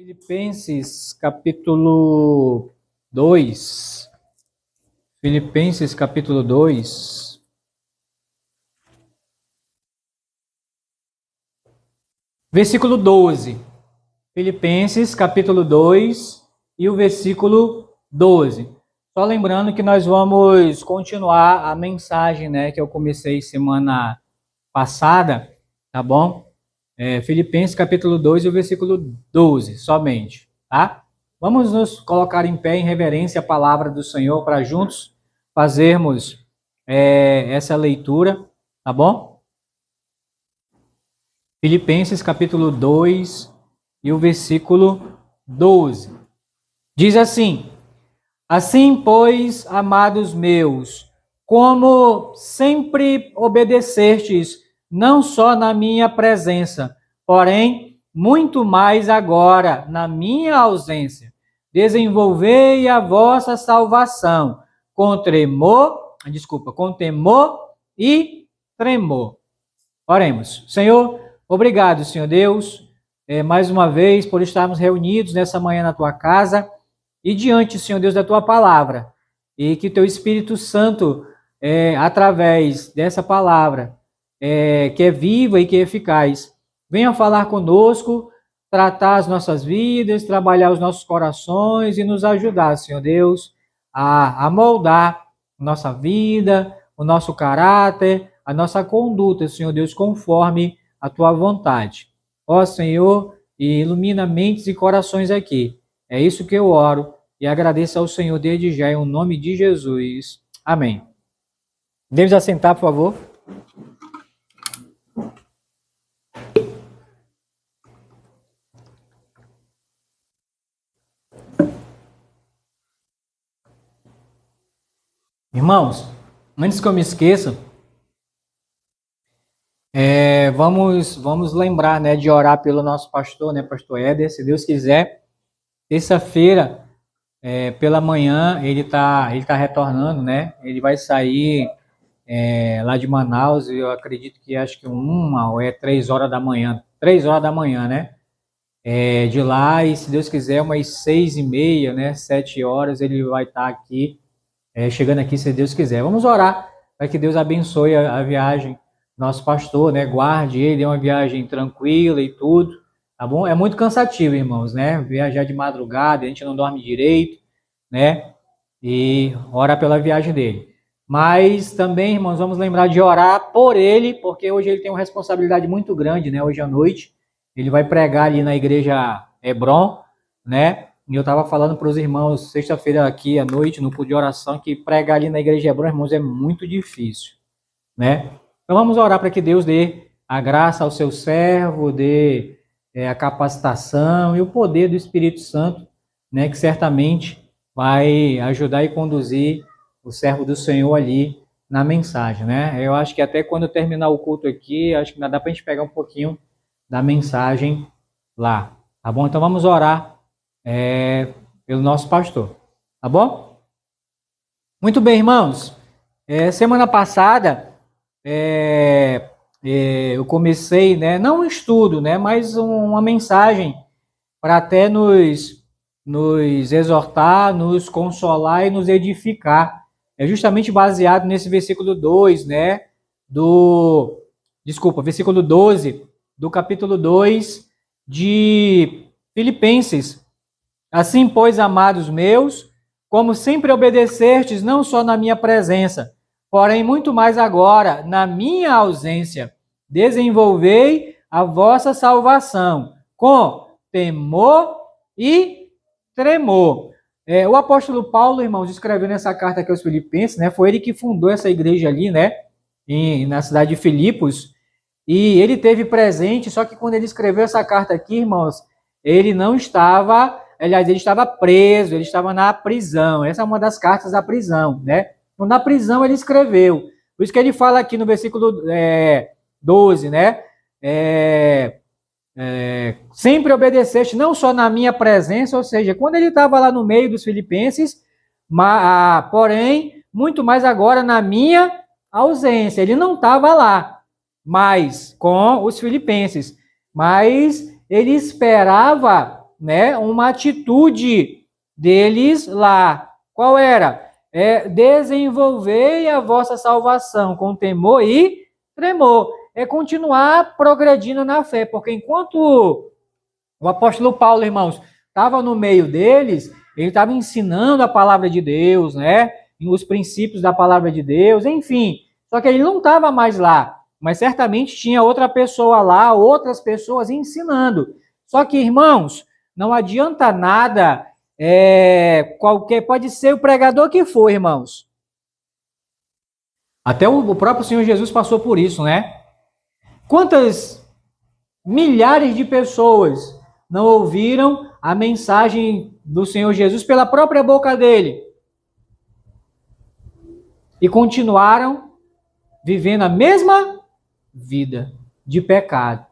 Filipenses capítulo 2. Filipenses capítulo 2. Versículo 12. Filipenses capítulo 2 e o versículo 12. Só lembrando que nós vamos continuar a mensagem, que eu comecei semana passada, tá bom? Filipenses capítulo 2 e o versículo 12, somente, tá? Vamos nos colocar em pé em reverência à palavra do Senhor para juntos fazermos essa leitura, tá bom? Filipenses capítulo 2 e o versículo 12. Diz assim: Assim, pois, amados meus, como sempre obedecestes, não só na minha presença, porém, muito mais agora, na minha ausência, desenvolvei a vossa salvação com temor e tremor. Oremos. Senhor, obrigado, Senhor Deus, mais uma vez por estarmos reunidos nessa manhã na tua casa e diante, Senhor Deus, da tua palavra, e que teu Espírito Santo, através dessa palavra, que é viva e que é eficaz, venha falar conosco, tratar as nossas vidas, trabalhar os nossos corações e nos ajudar, Senhor Deus, a moldar nossa vida, o nosso caráter, a nossa conduta, Senhor Deus, conforme a tua vontade. Ó Senhor, ilumina mentes e corações aqui. É isso que eu oro e agradeço ao Senhor desde já, em nome de Jesus. Amém. Devemos assentar, por favor. Irmãos, antes que eu me esqueça, vamos lembrar, de orar pelo nosso pastor, pastor Éder, se Deus quiser. Terça-feira, pela manhã, ele tá retornando, ele vai sair lá de Manaus, eu acredito que acho que 3 horas da manhã, de lá, e se Deus quiser, umas 6h30, 7 horas, ele vai estar aqui, chegando aqui, se Deus quiser. Vamos orar para que Deus abençoe a viagem, nosso pastor, guarde ele, é uma viagem tranquila e tudo, tá bom? É muito cansativo, irmãos, viajar de madrugada, a gente não dorme direito, e orar pela viagem dele. Mas também, irmãos, vamos lembrar de orar por ele, porque hoje ele tem uma responsabilidade muito grande, hoje à noite, ele vai pregar ali na igreja Hebron, e eu estava falando para os irmãos, sexta-feira aqui à noite, no culto de oração, que pregar ali na igreja Hebron, irmãos, é muito difícil, Então vamos orar para que Deus dê a graça ao seu servo, dê a capacitação e o poder do Espírito Santo, que certamente vai ajudar e conduzir o servo do Senhor ali na mensagem, Eu acho que até quando terminar o culto aqui, acho que dá para a gente pegar um pouquinho da mensagem lá, tá bom? Então vamos orar pelo nosso pastor, tá bom? Muito bem, irmãos. Semana passada eu comecei, não um estudo, mas uma mensagem para até nos exortar, nos consolar e nos edificar. É justamente baseado nesse versículo 2, versículo 12 do capítulo 2 de Filipenses. Assim, pois, amados meus, como sempre obedecestes, não só na minha presença, porém muito mais agora, na minha ausência, desenvolvei a vossa salvação com temor e tremor. O apóstolo Paulo, irmãos, escreveu nessa carta aqui aos Filipenses, foi ele que fundou essa igreja ali, na cidade de Filipos, e ele teve presente, só que quando ele escreveu essa carta aqui, irmãos, ele não estava, aliás, ele estava preso, ele estava na prisão. Essa é uma das cartas da prisão, Então, na prisão ele escreveu. Por isso que ele fala aqui no versículo 12, sempre obedeceste, não só na minha presença, ou seja, quando ele estava lá no meio dos filipenses, porém, muito mais agora na minha ausência. Ele não estava lá, mas com os filipenses. Mas ele esperava né, uma atitude deles lá. Qual era? Desenvolvei a vossa salvação com temor e tremor. É continuar progredindo na fé, porque enquanto o apóstolo Paulo, irmãos, estava no meio deles, ele estava ensinando a palavra de Deus, né? Os princípios da palavra de Deus, enfim. Só que ele não estava mais lá, mas certamente tinha outra pessoa lá, outras pessoas ensinando. Só que, irmãos, não adianta nada, pode ser o pregador que for, irmãos. Até o próprio Senhor Jesus passou por isso, né? Quantas milhares de pessoas não ouviram a mensagem do Senhor Jesus pela própria boca dele e continuaram vivendo a mesma vida de pecado.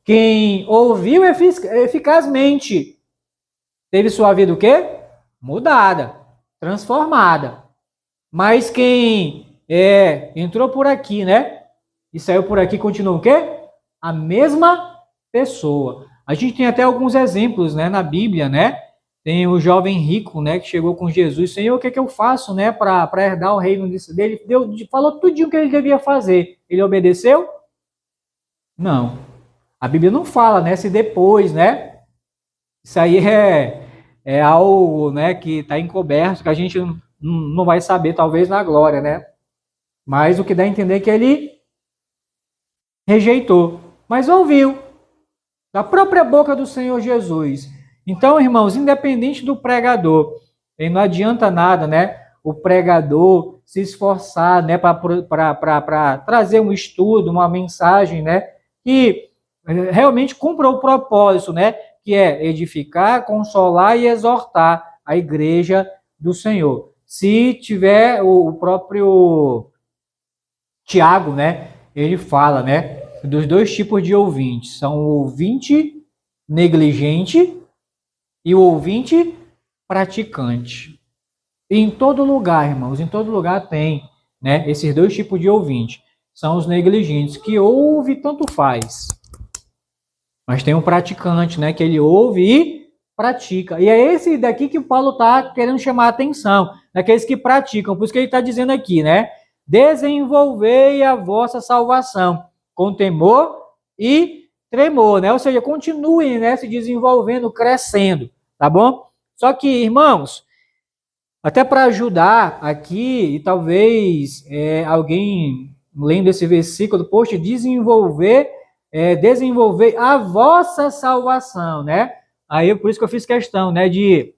Quem ouviu eficazmente teve sua vida o quê? Mudada, transformada. Mas quem entrou por aqui, né? E saiu por aqui, continua o quê? A mesma pessoa. A gente tem até alguns exemplos, né, na Bíblia, né? Tem o jovem rico, né, que chegou com Jesus. Senhor, o que é que eu faço, né, para herdar o reino dele? Falou tudinho o que ele devia fazer. Ele obedeceu? Não. A Bíblia não fala, né, se depois, né? Isso aí é algo, né, que está encoberto, que a gente não vai saber, talvez, na glória, né? Mas o que dá a entender é que ele rejeitou, mas ouviu da própria boca do Senhor Jesus. Então, irmãos, independente do pregador, não adianta nada, né? O pregador se esforçar, né, para trazer um estudo, uma mensagem, né, que realmente cumpra o propósito, né, que é edificar, consolar e exortar a igreja do Senhor. Se tiver o próprio Tiago, né, ele fala, né, dos dois tipos de ouvintes. São o ouvinte negligente e o ouvinte praticante. E em todo lugar, irmãos, em todo lugar tem, né, esses dois tipos de ouvinte. São os negligentes, que ouve tanto faz. Mas tem um praticante, né, que ele ouve e pratica. E é esse daqui que o Paulo está querendo chamar a atenção, daqueles que praticam. Por isso que ele está dizendo aqui, né? Desenvolvei a vossa salvação com temor e tremor, né? Ou seja, continuem, né, se desenvolvendo, crescendo, tá bom? Só que, irmãos, até para ajudar aqui, e talvez alguém lendo esse versículo, poxa, desenvolver a vossa salvação, né? Aí, por isso que eu fiz questão, né, de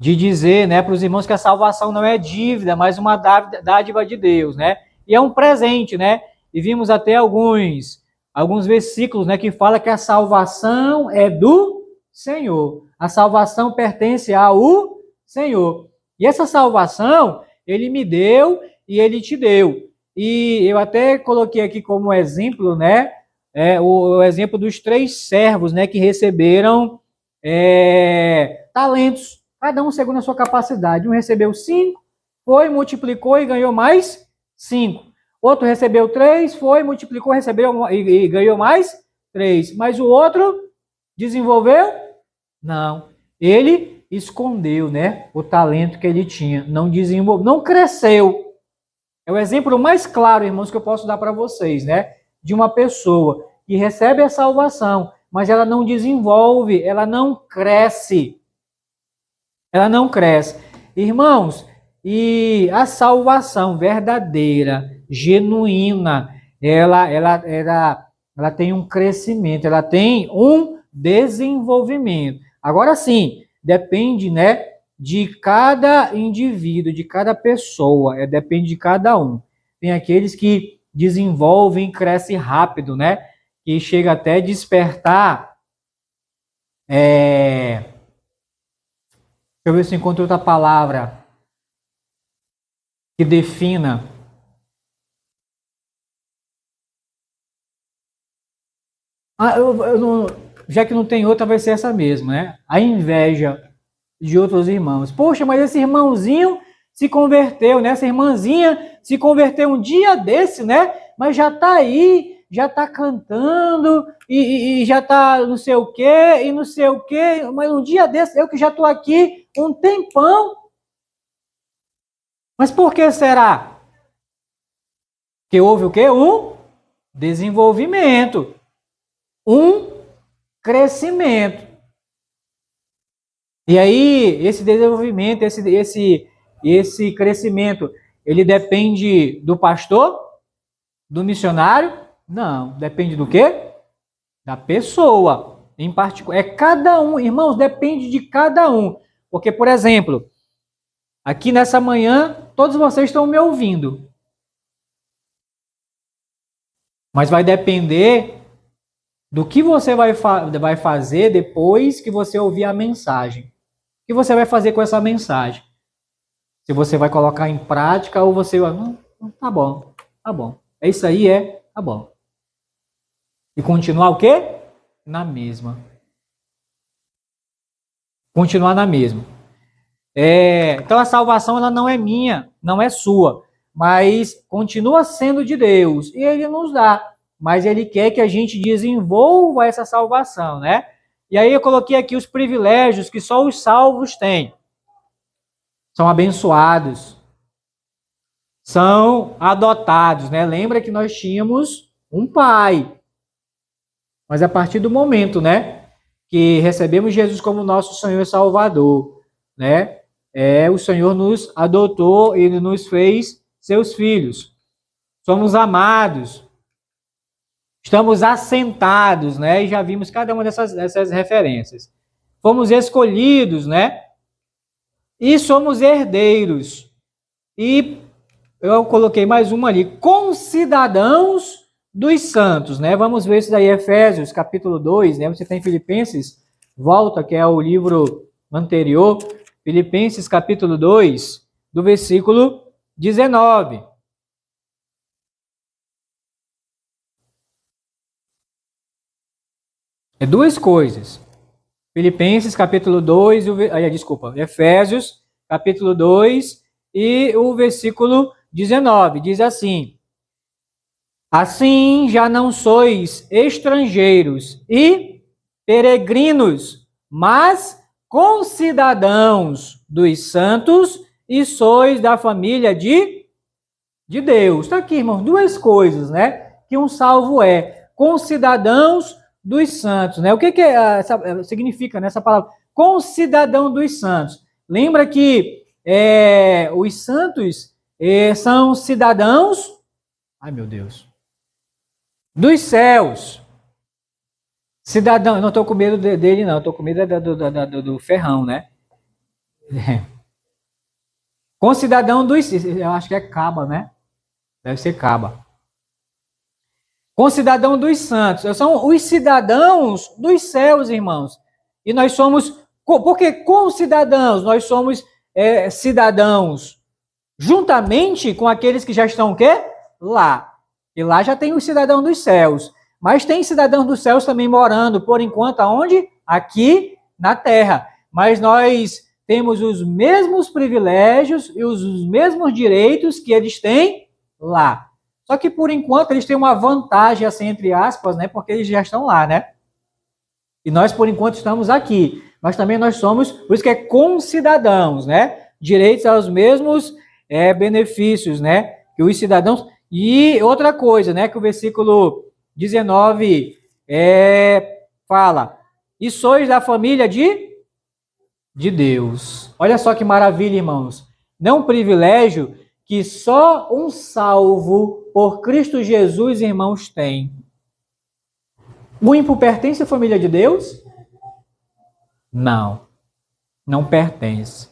dizer, né, para os irmãos que a salvação não é dívida, mas uma dádiva de Deus, né? E é um presente, né? E vimos até alguns versículos, né, que fala que a salvação é do Senhor. A salvação pertence ao Senhor. E essa salvação, ele me deu e ele te deu. E eu até coloquei aqui como exemplo, né, o exemplo dos 3 servos, né, que receberam talentos, cada um segundo a sua capacidade. Um recebeu 5, foi, multiplicou e ganhou mais 5. Outro recebeu 3, foi, multiplicou, recebeu e ganhou mais 3. Mas o outro desenvolveu? Não. Ele escondeu, né, o talento que ele tinha. Não desenvolveu, não cresceu. É o exemplo mais claro, irmãos, que eu posso dar para vocês, né? De uma pessoa que recebe a salvação, mas ela não desenvolve, ela não cresce. Ela não cresce. Irmãos, e a salvação verdadeira, genuína, ela tem um crescimento, ela tem um desenvolvimento. Agora sim, depende, né, de cada indivíduo, de cada pessoa, depende de cada um. Tem aqueles que desenvolvem, crescem rápido, né, que chega até despertar. Deixa eu ver se eu encontro outra palavra que defina. Já que não tem outra, vai ser essa mesma, né? A inveja de outros irmãos. Poxa, mas esse irmãozinho se converteu, né? Essa irmãzinha se converteu um dia desse, né? Mas já está aí, já está cantando e já está não sei o quê e não sei o quê, mas um dia desse, eu que já estou aqui um tempão. Mas por que será? Que houve o quê? Um desenvolvimento, um crescimento. E aí, esse desenvolvimento, esse crescimento, ele depende do pastor? Do missionário? Não. Depende do quê? Da pessoa, em particular. É cada um, irmãos, depende de cada um. Porque, por exemplo, aqui nessa manhã, todos vocês estão me ouvindo. Mas vai depender do que você vai fazer depois que você ouvir a mensagem. O que você vai fazer com essa mensagem? Se você vai colocar em prática ou você vai... Tá bom, tá bom. É isso aí, tá bom. E continuar o quê? Na mesma. Continuar na mesma. Então a salvação ela não é minha, não é sua, mas continua sendo de Deus. E Ele nos dá, mas Ele quer que a gente desenvolva essa salvação, né? E aí eu coloquei aqui os privilégios que só os salvos têm. São abençoados. São adotados, né? Lembra que nós tínhamos um pai. Mas a partir do momento, né, que recebemos Jesus como nosso Senhor e Salvador, né? O Senhor nos adotou, Ele nos fez seus filhos. Somos amados. Estamos assentados, né? E já vimos cada uma dessas referências. Fomos escolhidos, né? E somos herdeiros. E eu coloquei mais uma ali, concidadãos dos santos, né? Vamos ver isso daí, Efésios, capítulo 2, né? Você tem Filipenses, volta, que é o livro anterior, Filipenses, capítulo 2, do versículo 19. É duas coisas. Filipenses, capítulo 2, Efésios, capítulo 2 e o versículo 19. Diz assim: assim já não sois estrangeiros e peregrinos, mas concidadãos dos santos e sois da família de Deus. Está aqui, irmãos, duas coisas, né? Que um salvo é concidadãos dos santos, né? O que significa nessa palavra? Concidadão dos santos. Lembra que os santos são cidadãos, ai meu Deus, dos céus. Cidadão, eu não estou com medo dele, não, estou com medo do ferrão, né? Concidadão dos, eu acho que é Caba, né? Deve ser Caba. Concidadão dos santos. São os cidadãos dos céus, irmãos. E nós somos, porque concidadãos, nós somos cidadãos juntamente com aqueles que já estão o quê? Lá. E lá já tem os cidadãos dos céus. Mas tem cidadãos dos céus também morando, por enquanto, aonde? Aqui na terra. Mas nós temos os mesmos privilégios e os mesmos direitos que eles têm lá. Só que, por enquanto, eles têm uma vantagem, assim, entre aspas, né? Porque eles já estão lá, né? E nós, por enquanto, estamos aqui. Mas também nós somos, por isso que é concidadãos, né? Direitos aos mesmos benefícios, né? Que os cidadãos... E outra coisa, né? Que o versículo 19 fala: e sois da família de Deus. Olha só que maravilha, irmãos. Não é um privilégio que só um salvo por Cristo Jesus, irmãos, tem. O ímpio pertence à família de Deus? Não. Não pertence.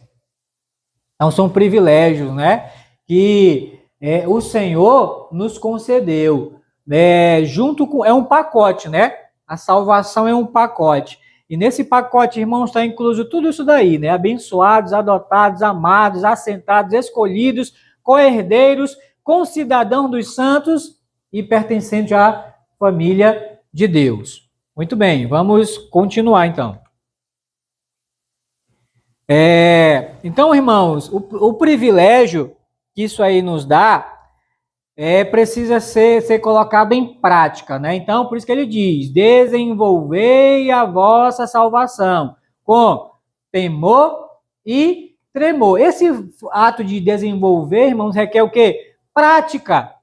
Então são privilégios, né? Que o Senhor nos concedeu. Junto com... É um pacote, né? A salvação é um pacote. E nesse pacote, irmãos, está incluso tudo isso daí, né? Abençoados, adotados, amados, assentados, escolhidos, co-herdeiros, concidadão dos santos e pertencente à família de Deus. Muito bem, vamos continuar então. Então, irmãos, o privilégio que isso aí nos dá precisa ser colocado em prática, né? Então, por isso que ele diz: desenvolvei a vossa salvação com temor e tremor. Esse ato de desenvolver, irmãos, requer o quê? Prática.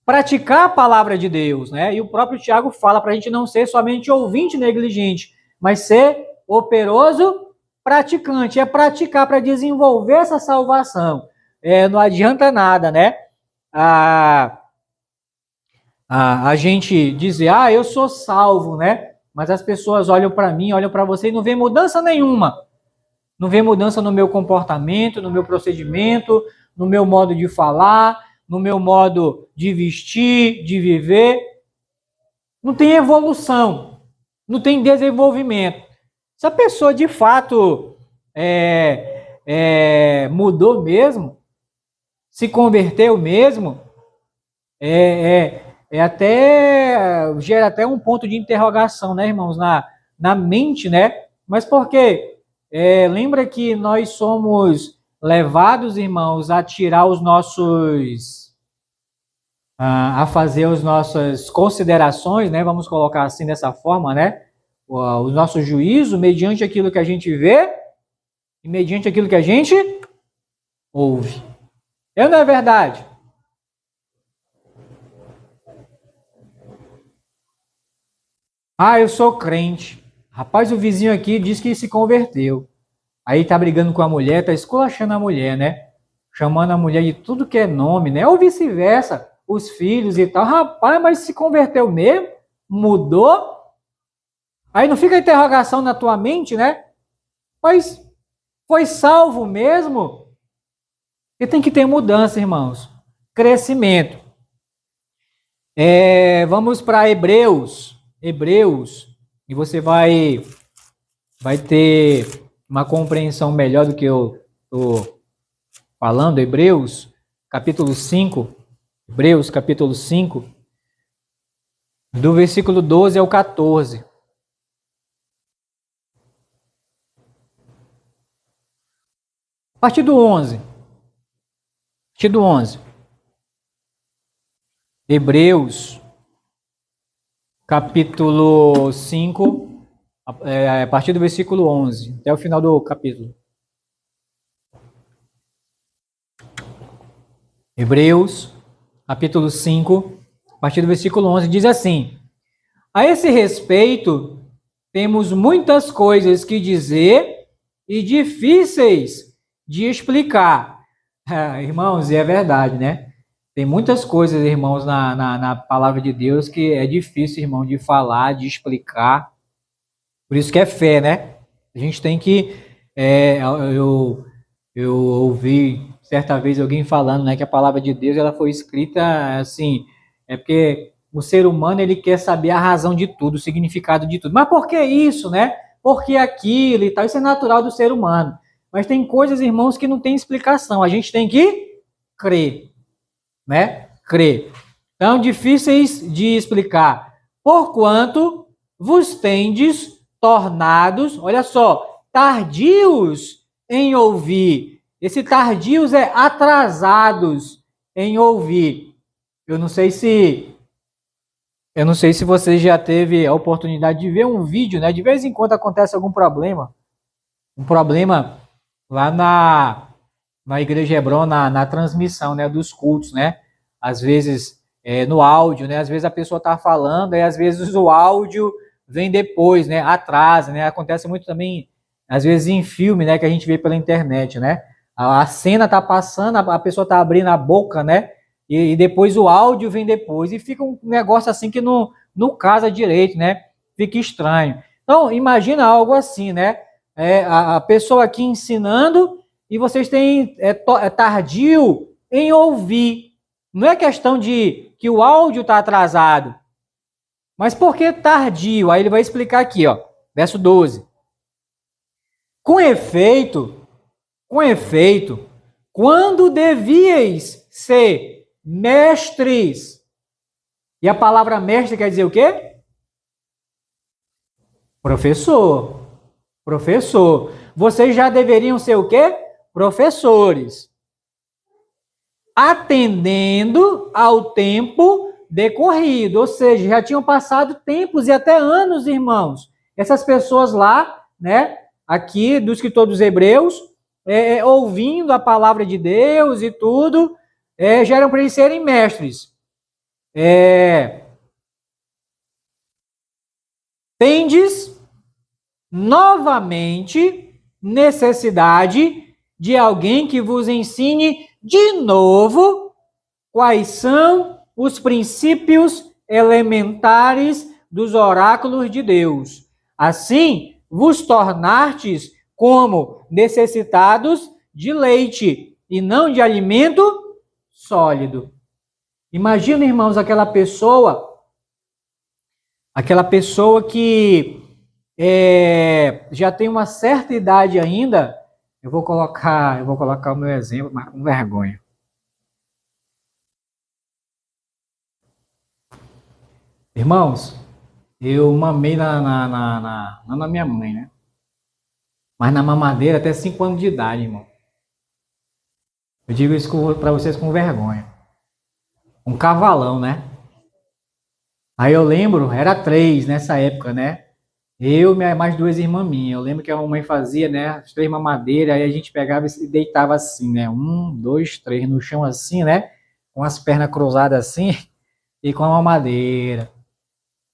Praticar a palavra de Deus, né? E o próprio Tiago fala para a gente não ser somente ouvinte negligente, mas ser operoso praticante. É praticar para desenvolver essa salvação. Não adianta nada, né? A gente dizer, eu sou salvo, né? Mas as pessoas olham para mim, olham para você e não vê mudança nenhuma. Não vê mudança no meu comportamento, no meu procedimento, no meu modo de falar, no meu modo de vestir, de viver. Não tem evolução, não tem desenvolvimento. Se a pessoa de fato mudou mesmo, se converteu mesmo, gera até um ponto de interrogação, né, irmãos, na mente, né? Mas por quê? Lembra que nós somos levados, irmãos, a tirar os nossos, a fazer as nossas considerações, né? Vamos colocar assim dessa forma, né? O nosso juízo mediante aquilo que a gente vê e mediante aquilo que a gente ouve. Não é verdade? Eu sou crente. Rapaz, o vizinho aqui diz que se converteu. Aí tá brigando com a mulher, tá esculachando a mulher, né? Chamando a mulher de tudo que é nome, né? Ou vice-versa, os filhos e tal. Rapaz, mas se converteu mesmo? Mudou? Aí não fica a interrogação na tua mente, né? Mas foi salvo mesmo? E tem que ter mudança, irmãos. Crescimento. Vamos para Hebreus. E você vai ter uma compreensão melhor do que eu estou falando. Hebreus, capítulo 5. Hebreus, capítulo 5. Do versículo 12 ao 14. A partir do 11. Hebreus, capítulo 5, a partir do versículo 11, até o final do capítulo. Hebreus, capítulo 5, a partir do versículo 11, diz assim: a esse respeito, temos muitas coisas que dizer e difíceis de explicar. Irmãos, e é verdade, né? Tem muitas coisas, irmãos, na palavra de Deus que é difícil, irmão, de falar, de explicar. Por isso que é fé, né? A gente tem que... eu ouvi certa vez alguém falando, né, que a palavra de Deus ela foi escrita assim, porque o ser humano ele quer saber a razão de tudo, o significado de tudo. Mas por que isso, né? Por que aquilo e tal? Isso é natural do ser humano. Mas tem coisas, irmãos, que não tem explicação. A gente tem que crer, né? Crer. Então, difíceis de explicar. Porquanto vos tendes tornados, olha só, tardios em ouvir. Esse tardios é atrasados em ouvir. Eu não sei se você já teve a oportunidade de ver um vídeo, né? De vez em quando acontece algum problema. Um problema lá na Igreja Hebron, na transmissão, né, dos cultos, né? Às vezes no áudio, né? Às vezes a pessoa está falando e às vezes o áudio vem depois, né? Atrasa, né? Acontece muito também, às vezes em filme, né? Que a gente vê pela internet, né? A cena tá passando, a pessoa tá abrindo a boca, né? E depois o áudio vem depois. E fica um negócio assim que não casa direito, né? Fica estranho. Então, imagina algo assim, né? A pessoa aqui ensinando e vocês têm tardio em ouvir. Não é questão de que o áudio está atrasado. Mas por que tardio? Aí ele vai explicar aqui, ó, verso 12. Com efeito, quando devíeis ser mestres, e a palavra mestre quer dizer o quê? Professor. Vocês já deveriam ser o quê? Professores. atendendo ao tempo decorrido, ou seja, já tinham passado tempos e até anos, irmãos. Essas pessoas lá, né, aqui do escritor dos Hebreus, ouvindo a palavra de Deus e tudo, já eram para eles serem mestres. Tendes novamente necessidade de alguém que vos ensine de novo quais são os princípios elementares dos oráculos de Deus. Assim, vos tornastes como necessitados de leite e não de alimento sólido. Imagina, irmãos, aquela pessoa que já tem uma certa idade ainda. Eu vou colocar o meu exemplo, mas com vergonha. Irmãos, eu mamei na minha mãe, né? Mas na mamadeira até 5 anos de idade, irmão. Eu digo isso para vocês com vergonha. Um cavalão, né? Aí eu lembro, era 3 nessa época, né? Eu e mais 2 irmãs minhas. Eu lembro que a mamãe fazia, né? As 3 mamadeiras, aí a gente pegava e deitava assim, né? 1, 2, 3 no chão assim, né? Com as pernas cruzadas assim e com a mamadeira.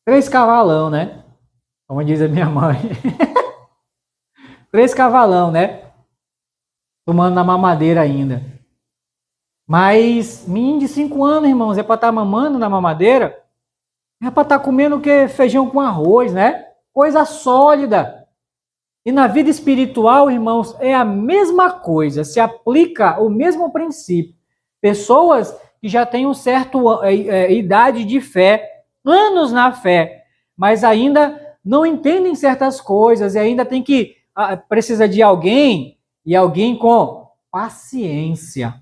3 cavalão, né? Como diz a minha mãe. 3 cavalão, né? Tomando na mamadeira ainda. Mas menino de 5 anos, irmãos, é para estar mamando na mamadeira? É para estar comendo o que? Feijão com arroz, né? Coisa sólida. E na vida espiritual, irmãos, é a mesma coisa, se aplica o mesmo princípio. Pessoas que já têm um certo idade de fé, anos na fé, mas ainda não entendem certas coisas e ainda tem que precisa de alguém e alguém com paciência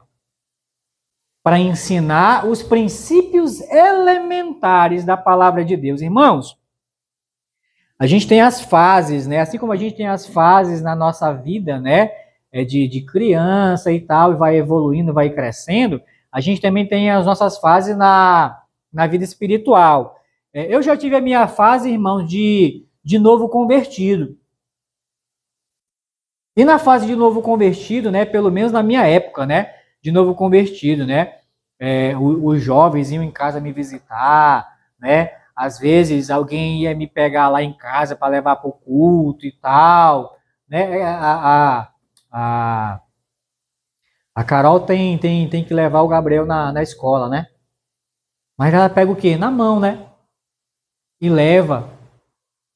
para ensinar os princípios elementares da palavra de Deus. Irmãos, a gente tem as fases, né? Assim como a gente tem as fases na nossa vida, né? De criança e tal, e vai evoluindo, vai crescendo, a gente também tem as nossas fases na vida espiritual. Eu já tive a minha fase, irmão, de novo convertido. E na fase de novo convertido, né? Pelo menos na minha época, né? De novo convertido, né? Os jovens iam em casa me visitar, né? Às vezes alguém ia me pegar lá em casa para levar para o culto e tal, né? A Carol tem que levar o Gabriel na escola, né? Mas ela pega o quê? Na mão, né? E leva.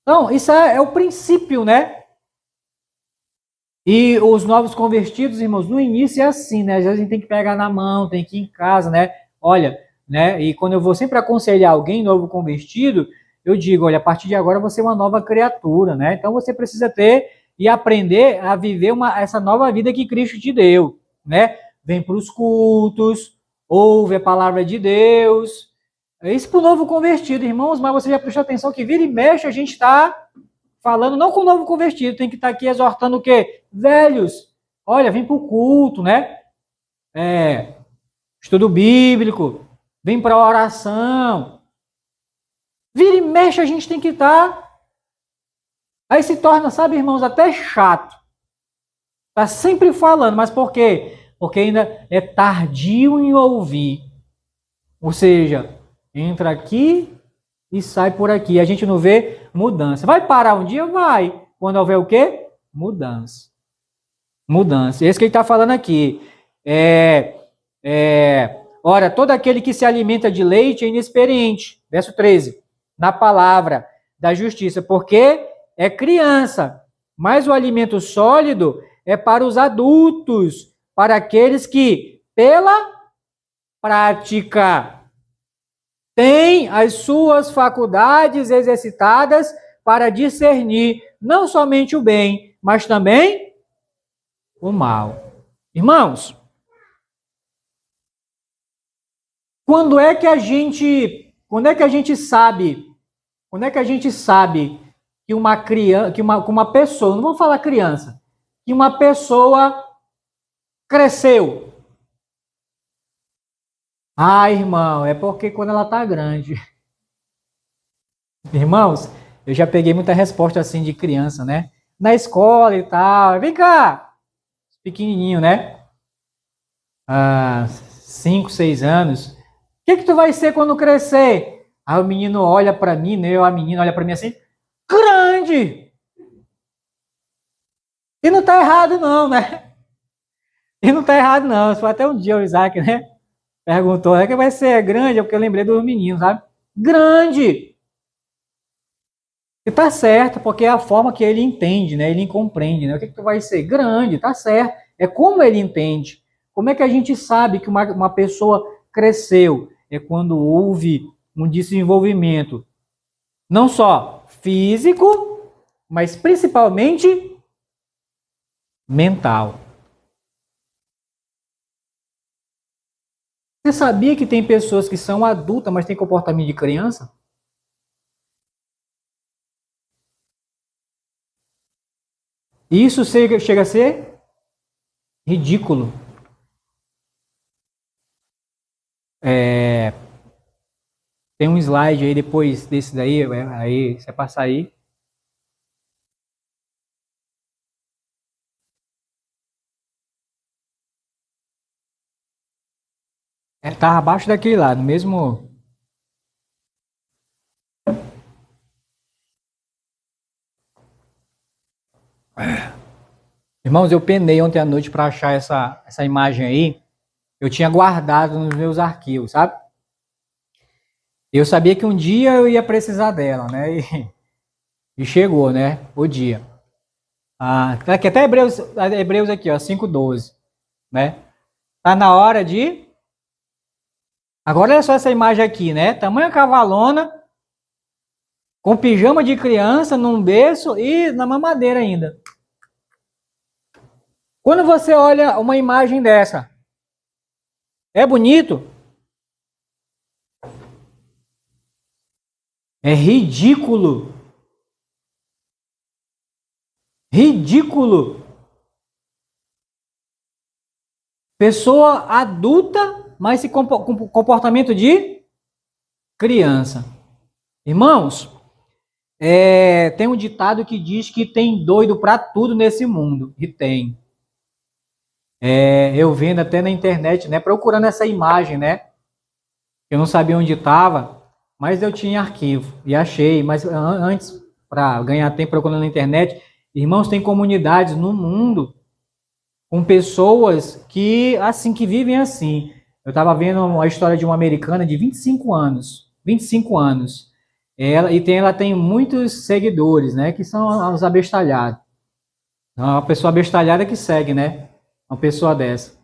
Então, isso é o princípio, né? E os novos convertidos, irmãos, no início é assim, né? Às vezes a gente tem que pegar na mão, tem que ir em casa, né? Olha, né? E quando eu vou sempre aconselhar alguém novo convertido, eu digo, olha, a partir de agora você é uma nova criatura, né? Então você precisa ter e aprender a viver essa nova vida que Cristo te deu, né? Vem para os cultos, ouve a palavra de Deus. É isso para o novo convertido, irmãos, mas você já prestou atenção que vira e mexe a gente está falando não com o novo convertido, tem que estar aqui exortando o quê? Velhos, olha, vem para o culto, né? Estudo bíblico, vem para a oração. Vira e mexe a gente tem que estar. Aí se torna, sabe, irmãos, até chato. Tá sempre falando, mas por quê? Porque ainda é tardio em ouvir. Ou seja, entra aqui e sai por aqui. A gente não vê mudança. Vai parar um dia? Vai. Quando houver o quê? Mudança. Mudança. Esse que ele está falando aqui. Ora, todo aquele que se alimenta de leite é inexperiente. Verso 13. Na palavra da justiça, porque é criança. Mas o alimento sólido é para os adultos, para aqueles que, pela prática, tem as suas faculdades exercitadas para discernir não somente o bem, mas também o mal. Irmãos, quando é que a gente sabe que uma criança, que uma pessoa, não vou falar criança, que uma pessoa cresceu? Ah, irmão, é porque quando ela tá grande. Irmãos, eu já peguei muita resposta assim de criança, né? Na escola e tal. Vem cá! Pequenininho, né? 5, 6 anos. O que tu vai ser quando crescer? Aí o menino olha pra mim, né? A menina olha pra mim assim, grande! E não tá errado não, né? E não tá errado não. Foi até um dia o Isaac, né? Perguntou, é que vai ser grande? É porque eu lembrei dos meninos, sabe? Grande! E tá certo, porque é a forma que ele entende, né? Ele compreende, né? O que tu vai ser? Grande, tá certo. É como ele entende. Como é que a gente sabe que uma pessoa cresceu? É quando houve um desenvolvimento, não só físico, mas principalmente mental. Você sabia que tem pessoas que são adultas, mas têm comportamento de criança? Isso chega a ser ridículo. É, tem um slide aí depois desse daí, aí você passar aí. Tá abaixo daquele lá, no mesmo. Irmãos, eu penei ontem à noite para achar essa imagem aí. Eu tinha guardado nos meus arquivos, sabe? Eu sabia que um dia eu ia precisar dela, né? E chegou, né? O dia. Tá aqui até Hebreus aqui, ó, 5:12, né? Tá na hora de. Agora olha só essa imagem aqui, né? Tamanho cavalona, com pijama de criança num berço e na mamadeira ainda. Quando você olha uma imagem dessa, é bonito? É ridículo. Ridículo. Pessoa adulta, mas com comportamento de criança. Irmãos, tem um ditado que diz que tem doido para tudo nesse mundo. E tem. Eu vendo até na internet, né? Procurando essa imagem, né? Eu não sabia onde estava, mas eu tinha arquivo e achei. Mas antes, para ganhar tempo procurando na internet, irmãos, tem comunidades no mundo com pessoas que assim que vivem assim. Eu estava vendo a história de uma americana de 25 anos. 25 anos. Ela tem muitos seguidores, né? Que são os abestalhados. É uma pessoa abestalhada que segue, né? Uma pessoa dessa.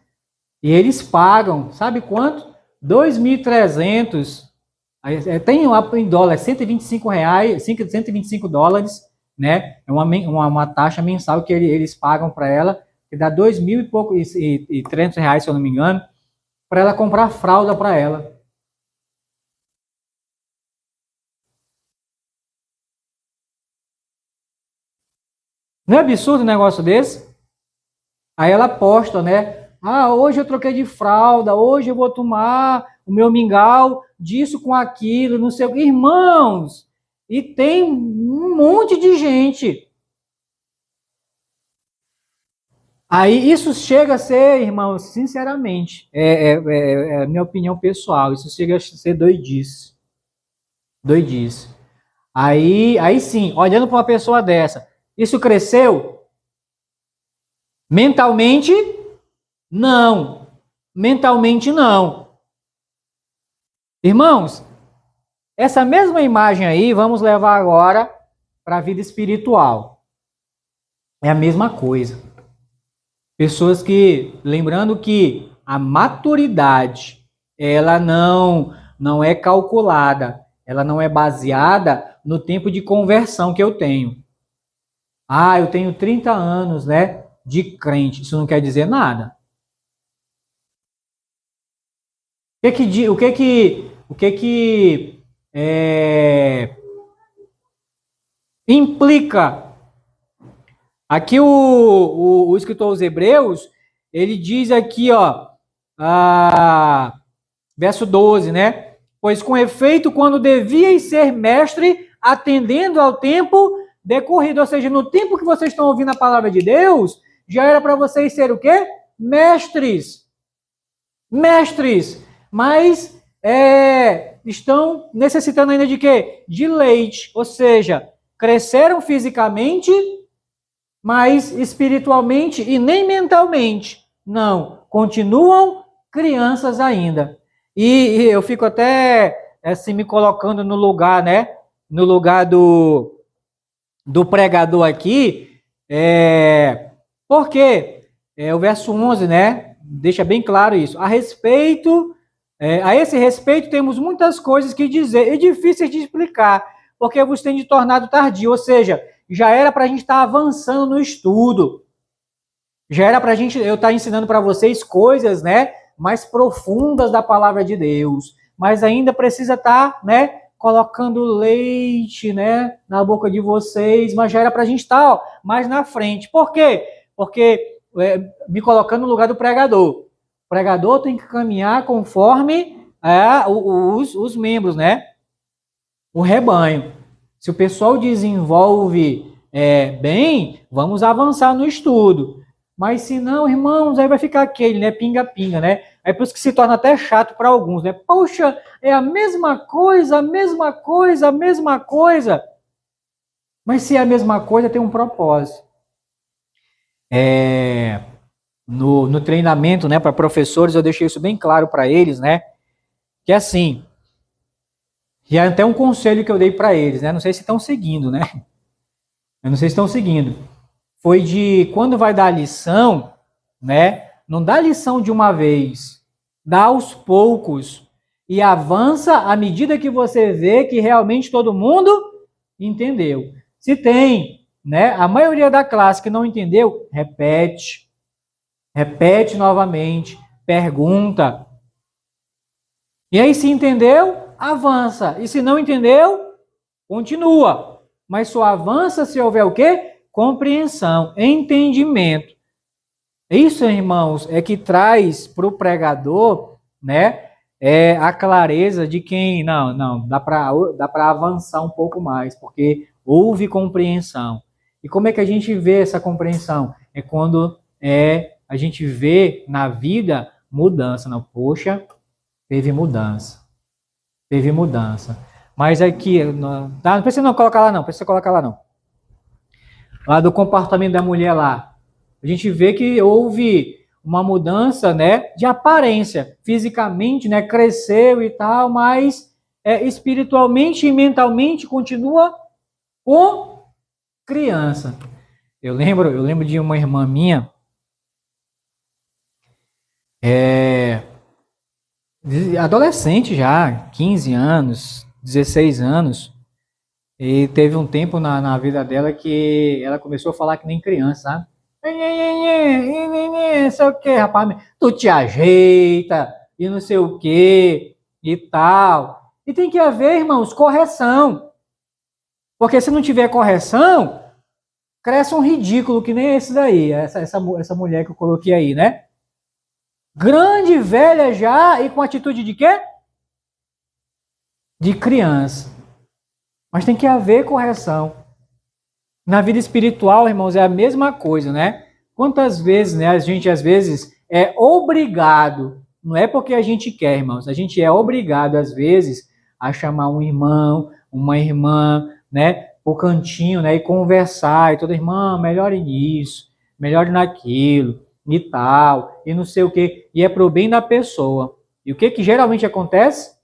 E eles pagam, sabe quanto? 2.300. Tem em dólar, R$ 125, US$ 125, né? É uma taxa mensal que eles pagam para ela, que dá 2.000 e pouco e R$ 300, se eu não me engano, para ela comprar fralda para ela. Não é absurdo um negócio desse? Aí ela posta, né? Hoje eu troquei de fralda, hoje eu vou tomar o meu mingau disso com aquilo, não sei o que. Irmãos, e tem um monte de gente. Aí isso chega a ser, irmãos, sinceramente, é a minha opinião pessoal, isso chega a ser doidice. Doidice. Aí sim, olhando para uma pessoa dessa, isso cresceu? Mentalmente, não. Mentalmente, não. Irmãos, essa mesma imagem aí, vamos levar agora para a vida espiritual. É a mesma coisa. Pessoas que, lembrando que a maturidade, ela não é calculada, ela não é baseada no tempo de conversão que eu tenho. Eu tenho 30 anos, né, de crente. Isso não quer dizer nada. O que que implica? Aqui o escritor aos Hebreus, ele diz aqui, ó, Verso 12, né? Pois com efeito, quando devíeis ser mestre, atendendo ao tempo decorrido, ou seja, no tempo que vocês estão ouvindo a palavra de Deus, já era para vocês ser o quê? Mestres. Mestres. Mas estão necessitando ainda de quê? De leite. Ou seja, cresceram fisicamente, mas espiritualmente e nem mentalmente. Não. Continuam crianças ainda. E eu fico até assim me colocando no lugar, né? No lugar do pregador aqui, porque o verso 11, né, deixa bem claro isso. A esse respeito, temos muitas coisas que dizer e difíceis de explicar, porque vos tem de tornado tardio, ou seja, já era para a gente estar avançando no estudo, já era para eu estar ensinando para vocês coisas, né, mais profundas da palavra de Deus, mas ainda precisa estar, né, colocando leite, né, na boca de vocês, mas já era para a gente estar, ó, mais na frente. Por quê? Porque me colocando no lugar do pregador. O pregador tem que caminhar conforme os membros, né? O rebanho. Se o pessoal desenvolve bem, vamos avançar no estudo. Mas se não, irmãos, aí vai ficar aquele, né? Pinga-pinga, né? É por isso que se torna até chato para alguns, né? Poxa, é a mesma coisa, a mesma coisa, a mesma coisa. Mas se é a mesma coisa, tem um propósito. No treinamento, né, para professores, eu deixei isso bem claro para eles, né? Que assim, e é até um conselho que eu dei para eles, né? Não sei se estão seguindo, né? Eu não sei se estão seguindo. Foi de quando vai dar a lição, né? Não dá lição de uma vez, dá aos poucos e avança à medida que você vê que realmente todo mundo entendeu. Se tem, né, a maioria da classe que não entendeu, repete novamente, pergunta. E aí se entendeu, avança. E se não entendeu, continua. Mas só avança se houver o quê? Compreensão, entendimento. Isso, irmãos, é que traz para o pregador, né, a clareza de quem, não, dá para avançar um pouco mais, porque houve compreensão. E como é que a gente vê essa compreensão? É quando a gente vê na vida mudança. Não, poxa, teve mudança. Teve mudança. Mas aqui, não precisa não colocar lá não, precisa colocar lá não. Lá do comportamento da mulher lá. A gente vê que houve uma mudança, né, de aparência. Fisicamente, né, cresceu e tal, mas espiritualmente e mentalmente continua com criança. Eu lembro de uma irmã minha, adolescente já, 15 anos, 16 anos, e teve um tempo na vida dela que ela começou a falar que nem criança, sabe? Não sei o que, rapaz, tu te ajeita, e não sei o que, e tal. E tem que haver, irmãos, correção. Porque se não tiver correção, cresce um ridículo que nem esse daí, essa mulher que eu coloquei aí, né? Grande, velha já, e com atitude de quê? De criança. Mas tem que haver correção. Na vida espiritual, irmãos, é a mesma coisa, né? Quantas vezes, né, a gente às vezes é obrigado, não é porque a gente quer, irmãos, a gente é obrigado às vezes a chamar um irmão, uma irmã, né, pro cantinho, né, e conversar, e toda irmã, melhore nisso, melhore naquilo, e tal, e não sei o quê, e é pro bem da pessoa. E o que geralmente acontece?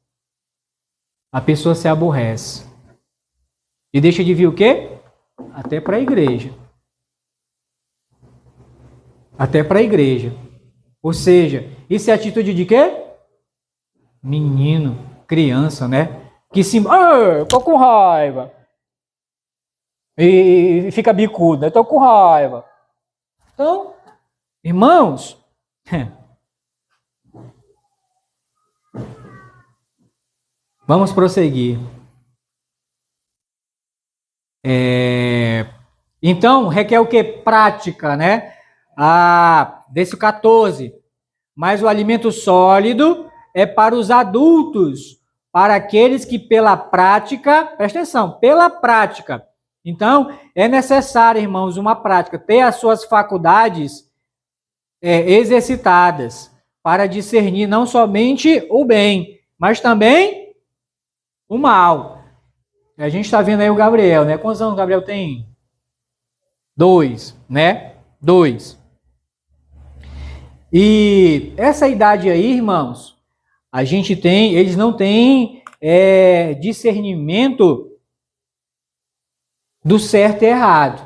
A pessoa se aborrece. E deixa de vir o quê? Até para a igreja. Até para a igreja. Ou seja, isso é atitude de quê? Menino, criança, né? Que se... tô com raiva. E fica bicudo, né? Tô com raiva. Então, irmãos... Vamos prosseguir. Então, requer o que? Prática, né? Desse 14. Mas o alimento sólido é para os adultos, para aqueles que pela prática, presta atenção, pela prática. Então, é necessário, irmãos, uma prática, ter as suas faculdades exercitadas para discernir não somente o bem, mas também o mal. A gente está vendo aí o Gabriel, né? Quantos anos o Gabriel tem? 2, né? 2. E essa idade aí, irmãos, eles não têm discernimento do certo e errado.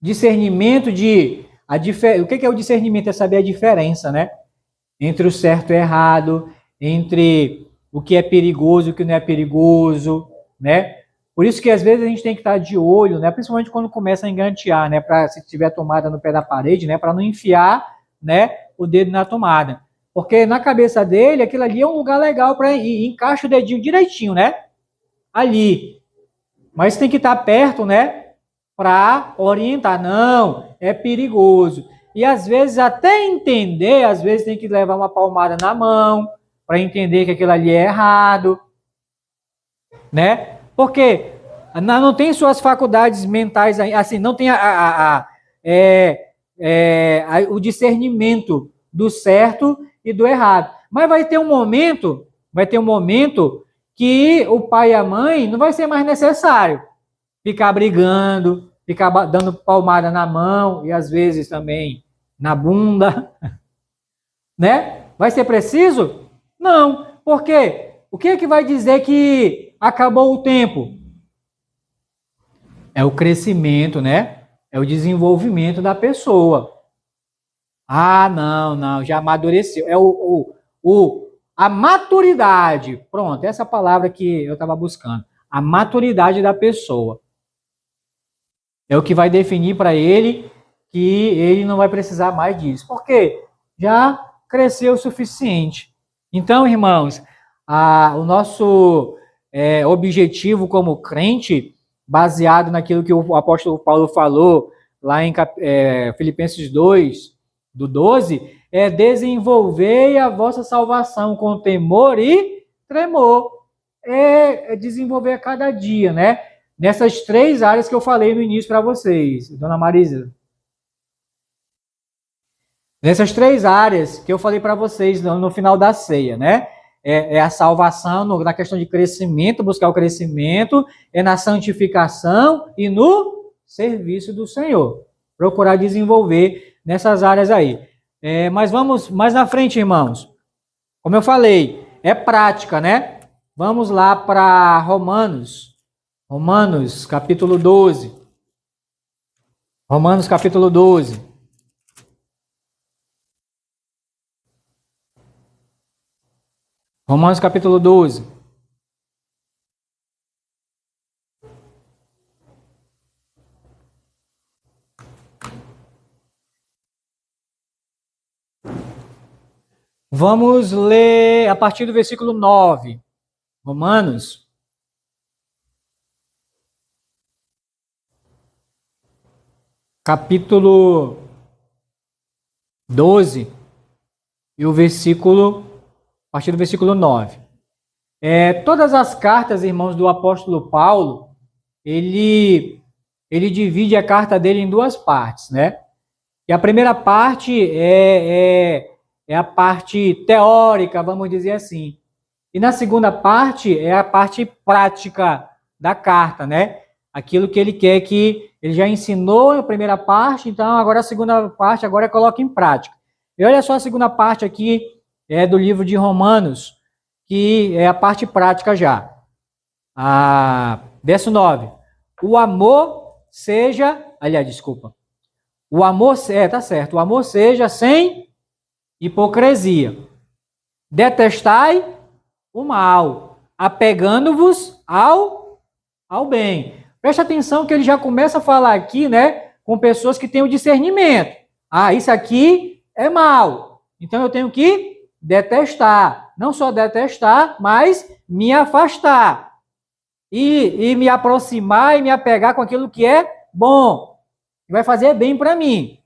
Discernimento o que é o discernimento? É saber a diferença, né? Entre o certo e o errado, entre o que é perigoso e o que não é perigoso, né? Por isso que às vezes a gente tem que estar de olho, né? Principalmente quando começa a engantear, né? Para se tiver tomada no pé da parede, né? Para não enfiar, né? O dedo na tomada. Porque na cabeça dele, aquilo ali é um lugar legal para ir. Encaixa o dedinho direitinho, né? Ali. Mas tem que estar perto, né? Para orientar. Não, é perigoso. E às vezes até entender, às vezes tem que levar uma palmada na mão para entender que aquilo ali é errado, né? Porque não tem suas faculdades mentais, assim, não tem o discernimento do certo e do errado. Mas vai ter um momento que o pai e a mãe não vai ser mais necessário ficar brigando, ficar dando palmada na mão e às vezes também na bunda, né? Vai ser preciso? Não. Por quê? O que é que vai dizer que acabou o tempo? É o crescimento, né? É o desenvolvimento da pessoa. Ah, não, já amadureceu. É a maturidade. Pronto, essa palavra que eu estava buscando. A maturidade da pessoa. É o que vai definir para ele que ele não vai precisar mais disso. Por quê? Já cresceu o suficiente. Então, irmãos, o nosso objetivo como crente, baseado naquilo que o apóstolo Paulo falou lá em Filipenses 2, do 12, é desenvolver a vossa salvação com temor e tremor. É desenvolver a cada dia, né? Nessas 3 áreas que eu falei no início para vocês, dona Marisa. Nessas 3 áreas que eu falei para vocês no final da ceia, né? É a salvação, na questão de crescimento, buscar o crescimento, é na santificação e no serviço do Senhor. Procurar desenvolver nessas áreas aí. Mas vamos mais na frente, irmãos. Como eu falei, é prática, né? Vamos lá para Romanos, capítulo 12. Romanos, capítulo 12. Romanos, capítulo 12. Vamos ler a partir do versículo 9. Romanos. Capítulo 12. E o versículo, a partir do versículo 9. Todas as cartas, irmãos, do apóstolo Paulo, ele divide a carta dele em 2 partes, né? E a primeira parte é a parte teórica, vamos dizer assim. E na segunda parte é a parte prática da carta, né? Aquilo que ele quer que ele já ensinou na primeira parte, então agora a segunda parte agora coloca em prática. E olha só a segunda parte aqui do livro de Romanos, que é a parte prática já. Verso 9. O amor seja, aliás, desculpa. O amor, tá certo. O amor seja sem hipocrisia. Detestai o mal, apegando-vos ao bem. Preste atenção que ele já começa a falar aqui, né, com pessoas que têm o discernimento. Isso aqui é mal. Então eu tenho que detestar. Não só detestar, mas me afastar. E me aproximar e me apegar com aquilo que é bom. Que vai fazer bem para mim.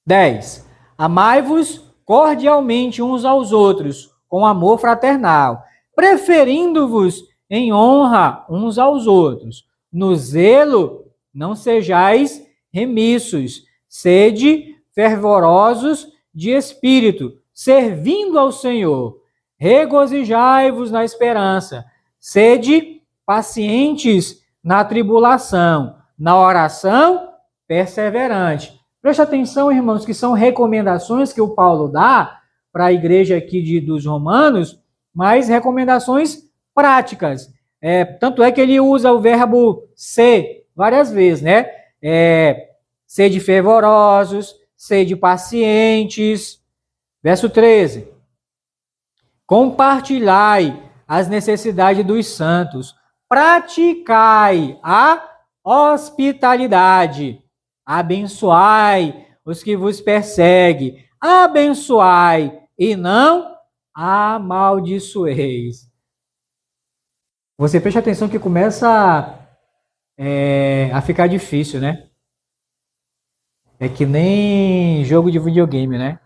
10. Amai-vos cordialmente uns aos outros, com amor fraternal, preferindo-vos em honra uns aos outros. No zelo, não sejais remissos, sede fervorosos de espírito, servindo ao Senhor. Regozijai-vos na esperança, sede pacientes na tribulação, na oração perseverante. Preste atenção, irmãos, que são recomendações que o Paulo dá para a igreja aqui dos Romanos, mas recomendações práticas. Tanto é que ele usa o verbo ser várias vezes, né? Sede fervorosos, sede pacientes. Verso 13. Compartilhai as necessidades dos santos, praticai a hospitalidade, abençoai os que vos perseguem, abençoai e não amaldiçoeis. Você preste atenção que começa a ficar difícil, né? É que nem jogo de videogame, né?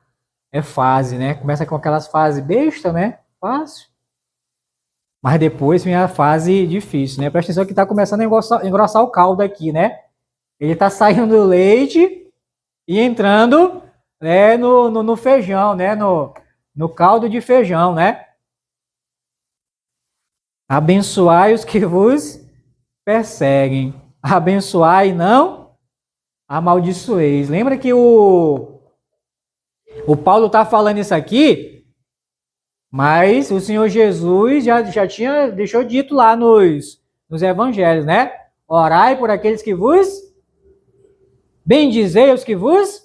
É fase, né? Começa com aquelas fases besta, né? Fácil. Mas depois vem a fase difícil, né? Presta atenção que está começando a engrossar o caldo aqui, né? Ele está saindo do leite e entrando, né, no feijão, né? No caldo de feijão, né? Abençoai os que vos perseguem. Abençoai e não amaldiçoeis. Lembra que o Paulo está falando isso aqui, mas o Senhor Jesus já deixou dito lá nos evangelhos, né? Orai por aqueles que vos bendizei os que vos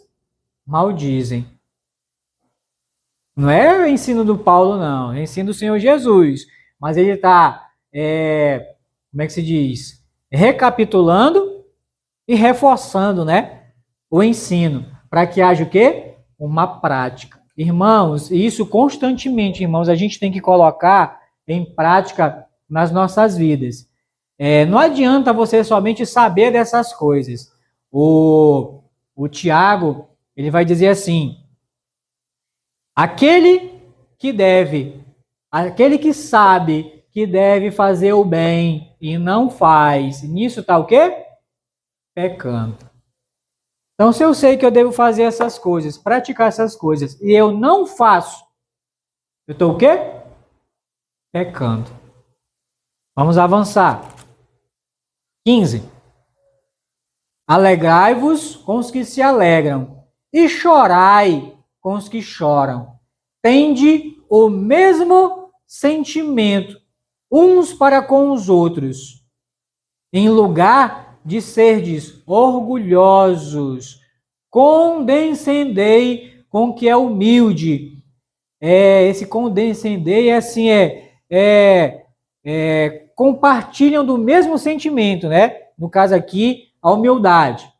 maldizem. Não é o ensino do Paulo, não. É o ensino do Senhor Jesus. Mas ele está, como é que se diz? Recapitulando e reforçando, né? O ensino. Para que haja o quê? Uma prática. Irmãos, isso constantemente, irmãos, a gente tem que colocar em prática nas nossas vidas. Não adianta você somente saber dessas coisas. O Tiago, ele vai dizer assim: aquele que sabe que deve fazer o bem e não faz, nisso está o quê? Pecando. Então, se eu sei que eu devo fazer essas coisas, praticar essas coisas, e eu não faço, eu estou o quê? Pecando. Vamos avançar. 15. Alegrai-vos com os que se alegram, e chorai com os que choram. Tende o mesmo sentimento uns para com os outros, em lugar de serdes orgulhosos, condescendei com que é humilde. Esse condescendei assim compartilham do mesmo sentimento, né? No caso aqui, a humildade.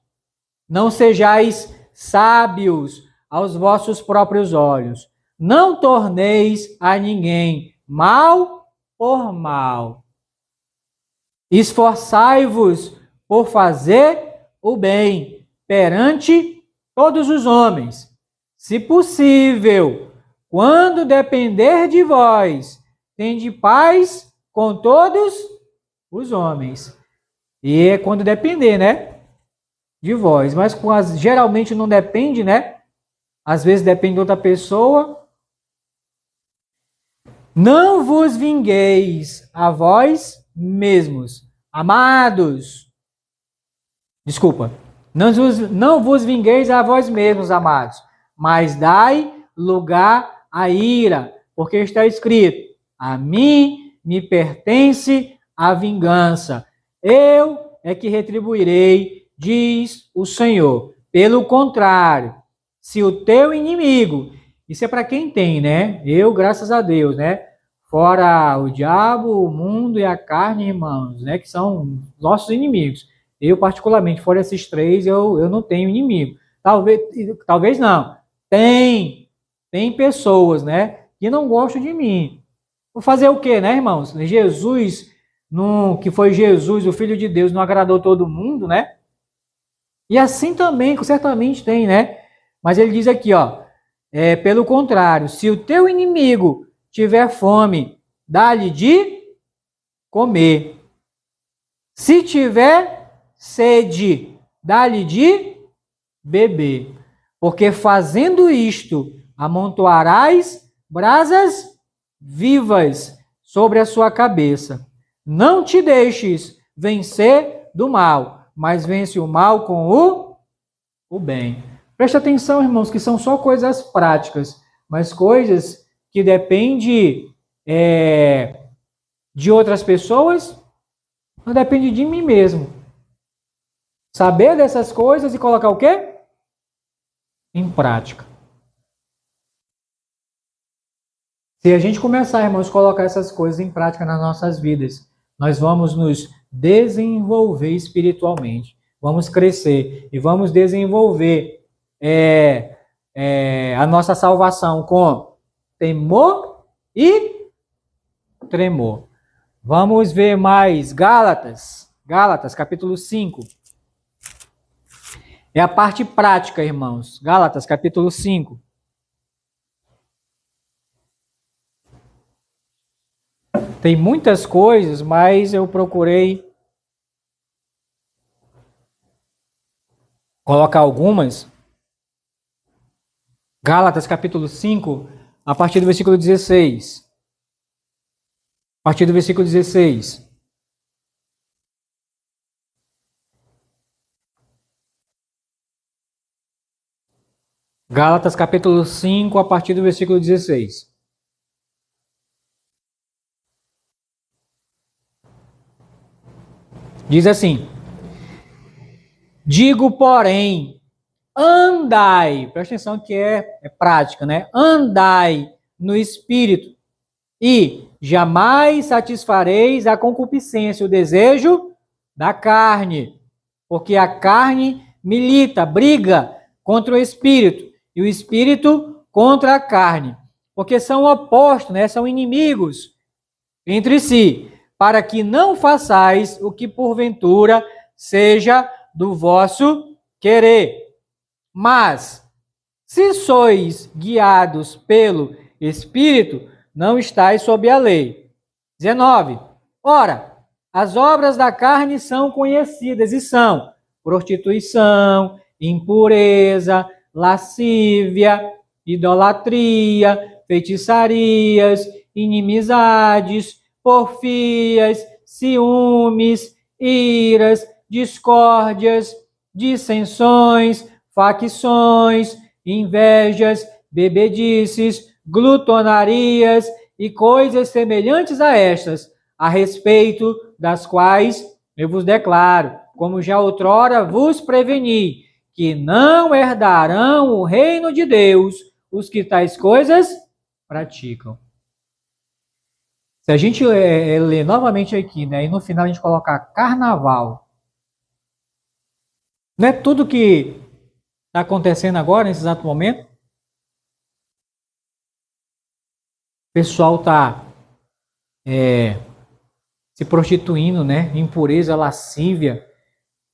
Não sejais sábios aos vossos próprios olhos. Não torneis a ninguém mal por mal. Esforçai-vos por fazer o bem perante todos os homens. Se possível, quando depender de vós, tende paz com todos os homens. E é quando depender, né? De vós. Mas geralmente não depende, né? Às vezes depende de outra pessoa. Não vos vingueis a vós mesmos, amados. Desculpa. Não vos vingueis a vós mesmos, amados, mas dai lugar à ira, porque está escrito: a mim me pertence a vingança. Eu é que retribuirei, diz o Senhor. Pelo contrário, se o teu inimigo, isso é para quem tem, né? Eu, graças a Deus, né? Fora o diabo, o mundo e a carne, irmãos, né? Que são nossos inimigos. Eu, particularmente, fora esses três, eu não tenho inimigo. Talvez não. Tem pessoas, né? Que não gostam de mim. Vou fazer o quê, né, irmãos? Jesus, que foi Jesus, o Filho de Deus, não agradou todo mundo, né? E assim também, certamente tem, né? Mas ele diz aqui, ó, pelo contrário, se o teu inimigo tiver fome, dá-lhe de comer. Se tiver sede, dá-lhe de beber. Porque fazendo isto, amontoarás brasas vivas sobre a sua cabeça. Não te deixes vencer do mal, mas vence o mal com o bem. Preste atenção, irmãos, que são só coisas práticas, mas coisas que dependem de outras pessoas, não depende de mim mesmo. Saber dessas coisas e colocar o quê? Em prática. Se a gente começar, irmãos, a colocar essas coisas em prática nas nossas vidas, nós vamos nos desenvolver espiritualmente, vamos crescer e vamos desenvolver a nossa salvação com temor e tremor. Vamos ver mais Gálatas, capítulo 5. É a parte prática, irmãos. Gálatas, capítulo 5. Tem muitas coisas, mas eu procurei colocar algumas. Gálatas, capítulo 5, a partir do versículo 16. A partir do versículo 16. Gálatas, capítulo 5, a partir do versículo 16. Diz assim: digo, porém, andai, presta atenção que é prática, né? Andai no Espírito e jamais satisfareis a concupiscência, o desejo da carne, porque a carne milita, briga contra o Espírito e o Espírito contra a carne, porque são opostos, né? São inimigos entre si, para que não façais o que porventura seja do vosso querer. Mas, se sois guiados pelo Espírito, não estáis sob a lei. 19. Ora, as obras da carne são conhecidas e são prostituição, impureza, lascívia, idolatria, feitiçarias, inimizades, porfias, ciúmes, iras, discórdias, dissensões, facções, invejas, bebedices, glutonarias e coisas semelhantes a estas, a respeito das quais eu vos declaro, como já outrora vos preveni, que não herdarão o reino de Deus os que tais coisas praticam. Se a gente ler novamente aqui, né, e no final a gente colocar carnaval, não é tudo que está acontecendo agora, nesse exato momento? O pessoal está se prostituindo, né? Impureza, lascívia,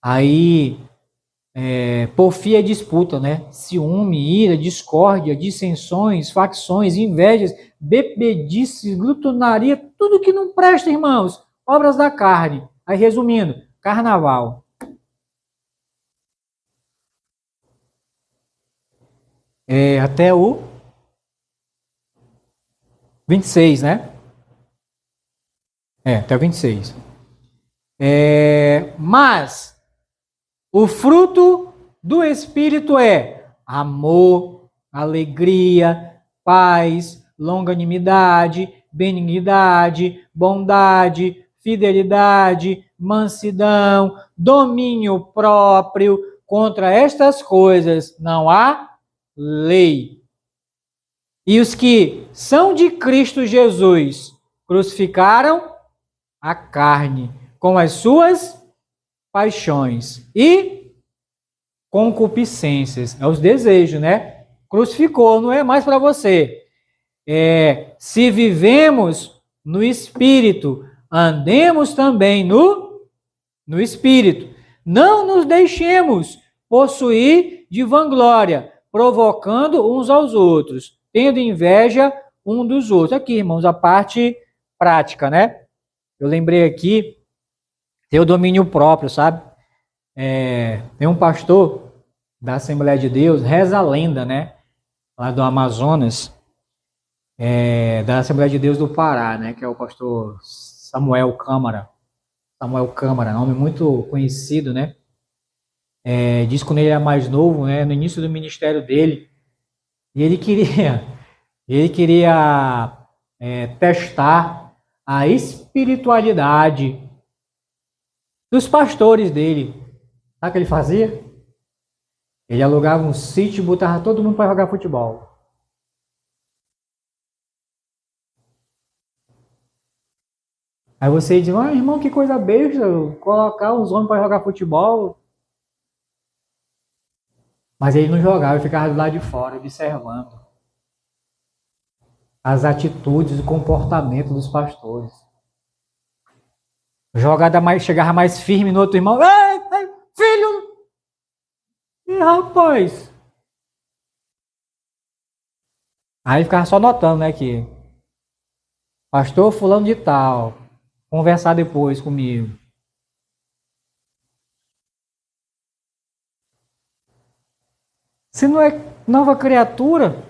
aí porfia, disputa, né? Ciúme, ira, discórdia, dissensões, facções, invejas, bebedices, glutonaria, tudo que não presta, irmãos. Obras da carne. Aí, resumindo, carnaval. Até o 26, né? Até o 26. Mas o fruto do Espírito é amor, alegria, paz, longanimidade, benignidade, bondade, fidelidade, mansidão, domínio próprio. Contra estas coisas não há lei. E os que são de Cristo Jesus crucificaram a carne com as suas paixões e concupiscências. É os desejos, né? Crucificou, não é mais para você. Se vivemos no Espírito, andemos também no Espírito. Não nos deixemos possuir de vanglória, provocando uns aos outros, tendo inveja um dos outros. Aqui, irmãos, a parte prática, né? Eu lembrei aqui, ter o domínio próprio, sabe? Tem um pastor da Assembleia de Deus, reza a lenda, né? Lá do Amazonas, da Assembleia de Deus do Pará, né? Que é o pastor Samuel Câmara. Samuel Câmara, nome muito conhecido, né? Diz que quando ele era mais novo, né? No início do ministério dele, e ele queria testar a espiritualidade dos pastores dele. Sabe o que ele fazia? Ele alugava um sítio e botava todo mundo para jogar futebol. Aí você diz, irmão, que coisa besta, colocar os homens para jogar futebol. Mas ele não jogava, ele ficava do lado de fora, observando as atitudes e o comportamento dos pastores. Jogada chegava mais firme no outro irmão. Ei, filho! E rapaz! Aí ficava só notando, né, que pastor fulano de tal, conversar depois comigo. Se não é nova criatura,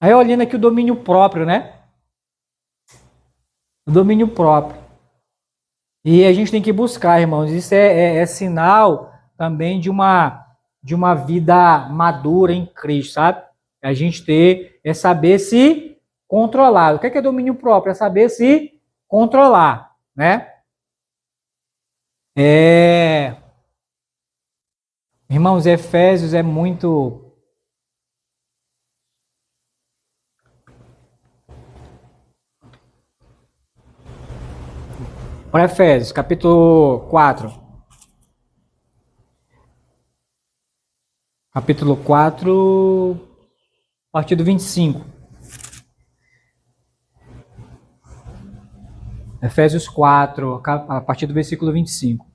aí olhando aqui o domínio próprio, né? O domínio próprio. E a gente tem que buscar, irmãos. Isso é sinal também de uma vida madura em Cristo, sabe? A gente saber se controlar. O que é domínio próprio? É saber se controlar, né? Irmãos, Efésios é muito... Para Efésios, capítulo 4. Capítulo 4, a partir do 25. Efésios 4, a partir do versículo 25.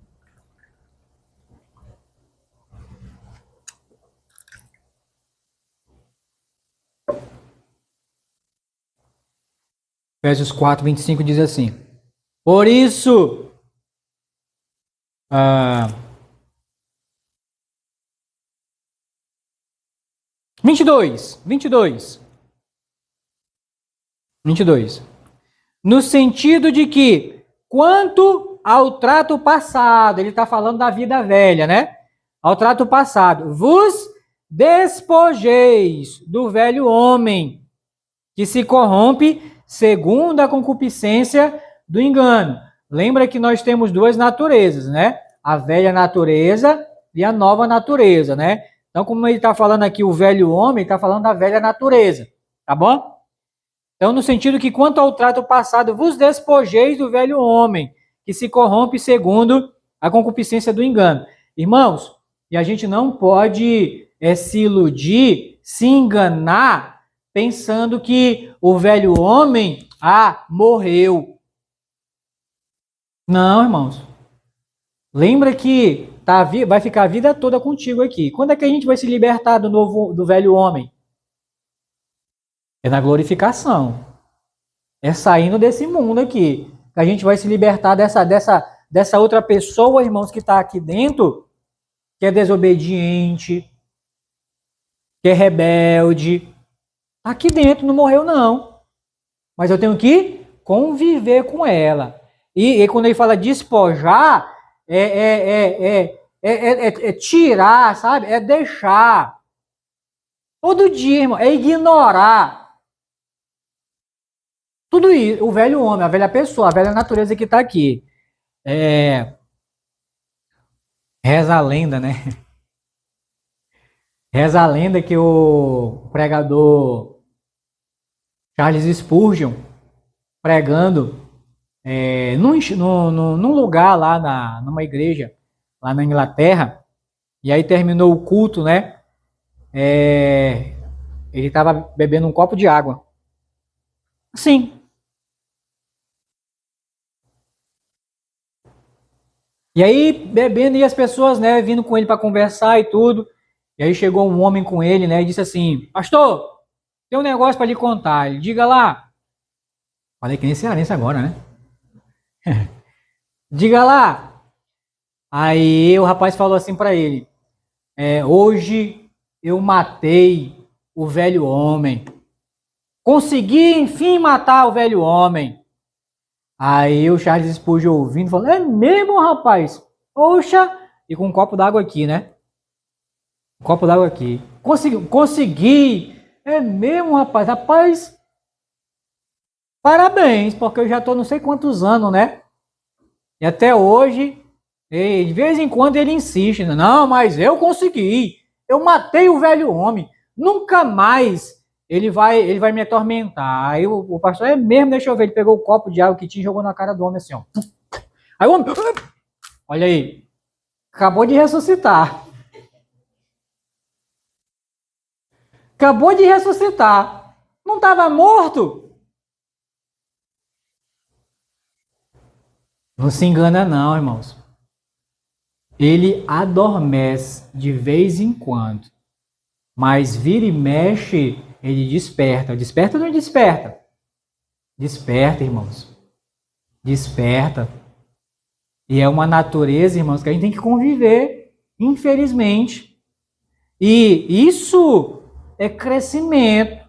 Efésios 4, 25 diz assim: por isso, 22. No sentido de que, quanto ao trato passado, ele está falando da vida velha, né? Ao trato passado, vos despojeis do velho homem, que se corrompe segundo a concupiscência do engano. Lembra que nós temos duas naturezas, né? A velha natureza e a nova natureza, né? Então, como ele está falando aqui o velho homem, está falando da velha natureza, tá bom? Então, no sentido que, quanto ao trato passado, vos despojeis do velho homem, que se corrompe segundo a concupiscência do engano. Irmãos, e a gente não pode se iludir, se enganar, pensando que o velho homem, morreu. Não, irmãos. Lembra que vai ficar a vida toda contigo aqui. Quando é que a gente vai se libertar do velho homem? É na glorificação. É saindo desse mundo aqui. Que a gente vai se libertar dessa outra pessoa, irmãos, que está aqui dentro, que é desobediente, que é rebelde. Aqui dentro não morreu, não. Mas eu tenho que conviver com ela. E quando ele fala despojar, é tirar, sabe? É deixar. Todo dia, irmão, é ignorar. Tudo isso, o velho homem, a velha pessoa, a velha natureza que está aqui. Reza a lenda, né? Reza a lenda que o pregador Charles Spurgeon, pregando num lugar lá numa igreja, lá na Inglaterra, e aí terminou o culto, né? Ele estava bebendo um copo de água. Sim. E aí, bebendo, e as pessoas, né, vindo com ele para conversar e tudo. E aí chegou um homem com ele, né, e disse assim: pastor, tem um negócio para lhe contar. Ele, diga lá. Falei que nem cearense agora, né? Diga lá. Aí o rapaz falou assim para ele: hoje eu matei o velho homem. Consegui, enfim, matar o velho homem. Aí o Charles Spurgeon ouvindo, falou: é mesmo, rapaz? Poxa! E com um copo d'água aqui, né? Um copo d'água aqui. Consegui! É mesmo, rapaz? Rapaz, parabéns, porque eu já tô não sei quantos anos, né? E até hoje, de vez em quando ele insiste, né? Não, mas eu consegui. Eu matei o velho homem. Nunca mais ele vai me atormentar. Aí o pastor, é mesmo, deixa eu ver. Ele pegou o copo de água que tinha e jogou na cara do homem assim, ó. Aí o homem, olha aí, acabou de ressuscitar. Acabou de ressuscitar. Não estava morto? Não se engana não, irmãos. Ele adormece de vez em quando. Mas vira e mexe, ele desperta. Desperta ou não desperta? Desperta, irmãos. Desperta. E é uma natureza, irmãos, que a gente tem que conviver, infelizmente. E isso é crescimento.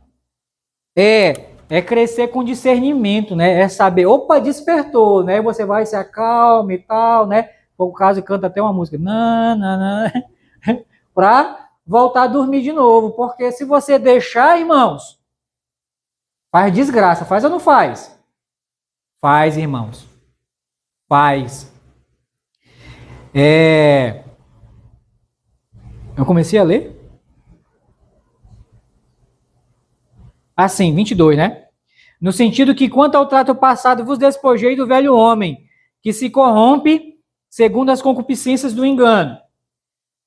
É crescer com discernimento, né? É saber, opa, despertou, né? Você vai se acalma e tal, né? Por caso, canta até uma música, para voltar a dormir de novo. Porque se você deixar, irmãos, faz desgraça. Faz ou não faz? Faz, irmãos. Faz. Eu comecei a ler? Assim, 22, né? No sentido que, quanto ao trato passado, vos despojei do velho homem, que se corrompe segundo as concupiscências do engano,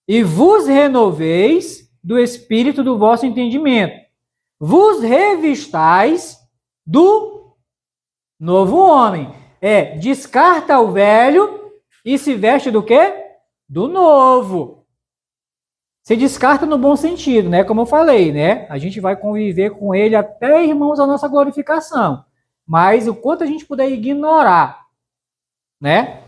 e vos renoveis do espírito do vosso entendimento. Vos revistais do novo homem. Descarta o velho e se veste do quê? Do novo. Se descarta no bom sentido, né? Como eu falei, né? A gente vai conviver com ele até, irmãos, a nossa glorificação. Mas o quanto a gente puder ignorar, né?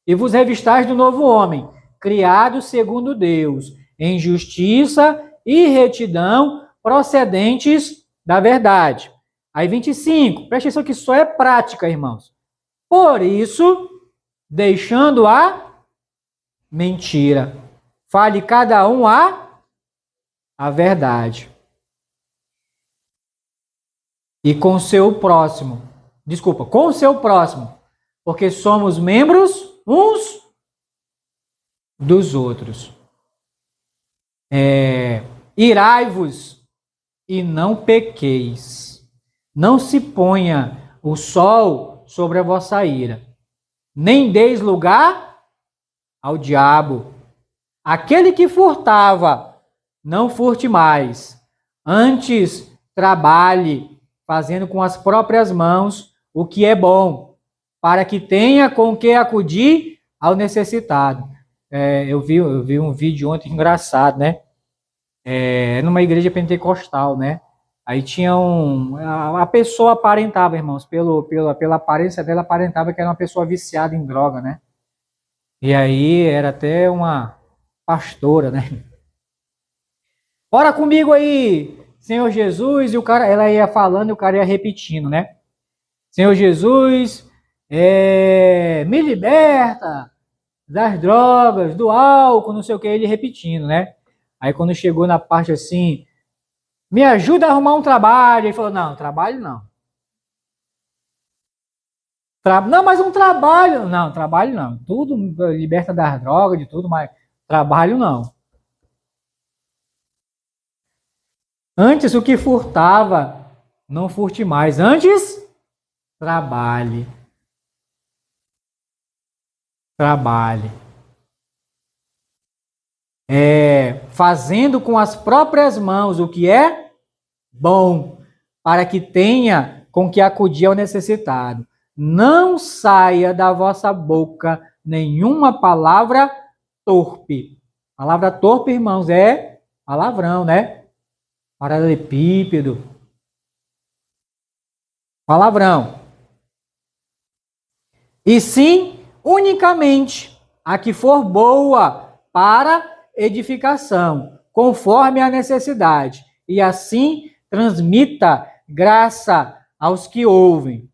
E vos revistais do novo homem, criado segundo Deus, em justiça e retidão, procedentes da verdade. Aí 25, presta atenção que isso é prática, irmãos. Por isso, deixando a mentira, fale cada um a verdade. E com o seu próximo, com o seu próximo, porque somos membros uns dos outros. Irai-vos e não pequeis. Não se ponha o sol sobre a vossa ira, nem deis lugar ao diabo. Aquele que furtava, não furte mais. Antes, trabalhe, fazendo com as próprias mãos o que é bom, para que tenha com que acudir ao necessitado. Eu vi um vídeo ontem engraçado, né? Numa igreja pentecostal, né? Aí tinha a pessoa aparentava, irmãos, pela aparência dela, aparentava que era uma pessoa viciada em droga, né? E aí era até uma pastora, né? Ora comigo aí, Senhor Jesus, e ela ia falando e o cara ia repetindo, né? Senhor Jesus, me liberta das drogas, do álcool, não sei o que, ele repetindo, né? Aí quando chegou na parte assim, me ajuda a arrumar um trabalho, ele falou, não, trabalho não. Não, mas um trabalho, não, trabalho não. Tudo liberta das drogas, de tudo, mas trabalho não. Antes o que furtava, não furte mais. Antes, trabalhe. Trabalhe. Fazendo com as próprias mãos o que é bom, para que tenha com que acudir ao necessitado. Não saia da vossa boca nenhuma palavra torpe. Palavra torpe, irmãos, é palavrão, né? Paralelepípedo. Palavrão. E sim, unicamente a que for boa para edificação, conforme a necessidade, e assim transmita graça aos que ouvem.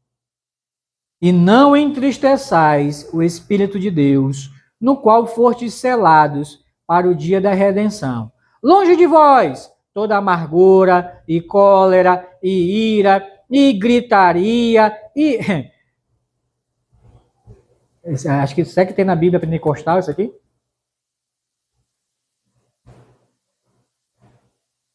E não entristeçais o Espírito de Deus, no qual fostes selados para o dia da redenção. Longe de vós toda amargura, e cólera, e ira, e gritaria, e... Acho que isso é que tem na Bíblia pentecostal, isso aqui?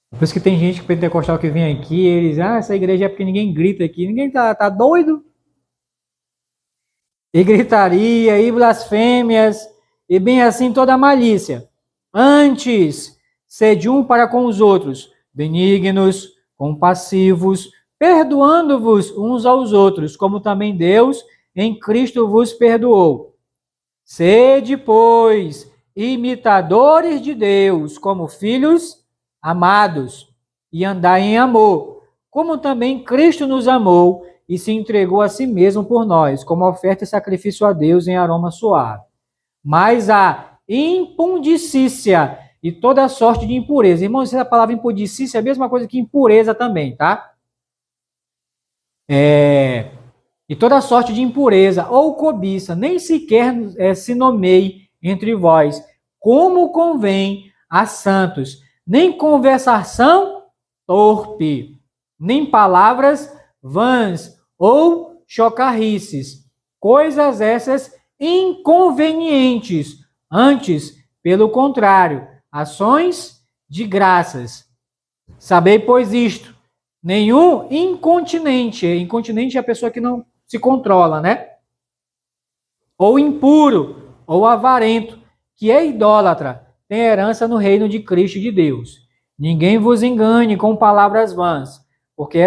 Por isso que tem gente pentecostal que vem aqui, eles, essa igreja é porque ninguém grita aqui. Ninguém tá doido? E gritaria, e blasfêmias, e bem assim toda malícia. Antes, sede um para com os outros, benignos, compassivos, perdoando-vos uns aos outros, como também Deus em Cristo vos perdoou. Sede, pois, imitadores de Deus, como filhos amados, e andai em amor, como também Cristo nos amou e se entregou a si mesmo por nós, como oferta e sacrifício a Deus em aroma suave. Mas a impundicícia e toda sorte de impureza. Irmãos, a palavra impundicícia é a mesma coisa que impureza também, tá? E toda sorte de impureza ou cobiça, nem sequer se nomeie entre vós, como convém a santos, nem conversação torpe, nem palavras vãs ou chocarrices, coisas essas inconvenientes, antes, pelo contrário, ações de graças. Sabei, pois, isto, nenhum incontinente é a pessoa que não se controla, né? Ou impuro, ou avarento, que é idólatra, tem herança no reino de Cristo e de Deus. Ninguém vos engane com palavras vãs, porque